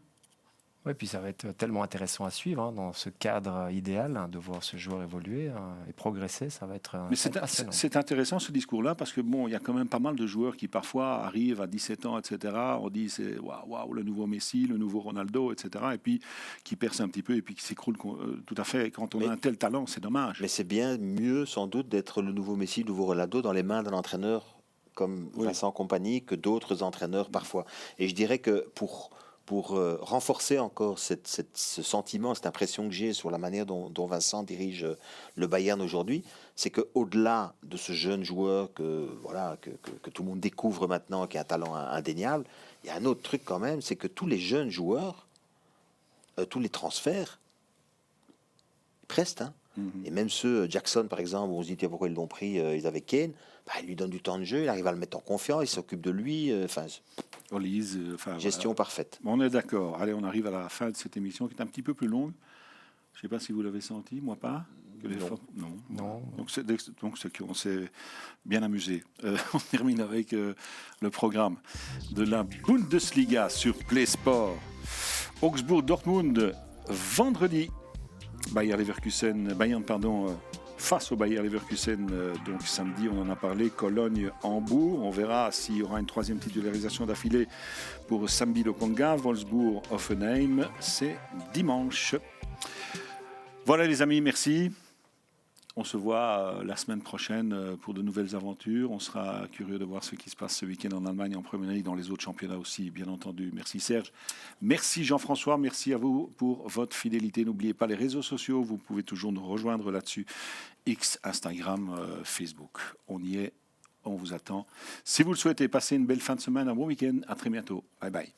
Oui, puis ça va être tellement intéressant à suivre hein, dans ce cadre idéal hein, de voir ce joueur évoluer et progresser. Ça va être. Mais c'est intéressant ce discours-là parce que bon, il y a quand même pas mal de joueurs qui parfois arrivent à 17 ans, etc. On dit c'est waouh, le nouveau Messi, le nouveau Ronaldo, etc. Et puis qui percent un petit peu et puis qui s'écroulent tout à fait. Quand on a un tel talent, c'est dommage. Mais c'est bien mieux sans doute d'être le nouveau Messi, le nouveau Ronaldo dans les mains d'un entraîneur comme Vincent Kompany que d'autres entraîneurs parfois. Et je dirais que pour renforcer encore ce sentiment, cette impression que j'ai sur la manière dont Vincent dirige le Bayern aujourd'hui, c'est qu'au-delà de ce jeune joueur que tout le monde découvre maintenant, qui a un talent indéniable, il y a un autre truc quand même, c'est que tous les jeunes joueurs, tous les transferts, prestent, hein. Et même ceux, Jackson par exemple, où on se dit pourquoi ils l'ont pris, ils avaient Kane, il lui donne du temps de jeu, il arrive à le mettre en confiance, il s'occupe de lui. Gestion parfaite. Bon, on est d'accord. Allez, on arrive à la fin de cette émission qui est un petit peu plus longue. Je ne sais pas si vous l'avez senti, moi pas. Non. Donc on s'est bien amusé. On termine avec le programme de la Bundesliga sur Play Sport. Augsbourg-Dortmund, vendredi. Bayern, face au Bayer Leverkusen, donc samedi, on en a parlé, Cologne-Hambourg. On verra s'il y aura une troisième titularisation d'affilée pour Sambi Lokonga. Wolfsburg-Hoffenheim, c'est dimanche. Voilà les amis, merci. On se voit la semaine prochaine pour de nouvelles aventures. On sera curieux de voir ce qui se passe ce week-end en Allemagne, en Première Ligue, dans les autres championnats aussi, bien entendu. Merci Serge. Merci Jean-François. Merci à vous pour votre fidélité. N'oubliez pas les réseaux sociaux. Vous pouvez toujours nous rejoindre là-dessus. X, Instagram, Facebook. On y est. On vous attend. Si vous le souhaitez, passez une belle fin de semaine, un bon week-end. À très bientôt. Bye bye.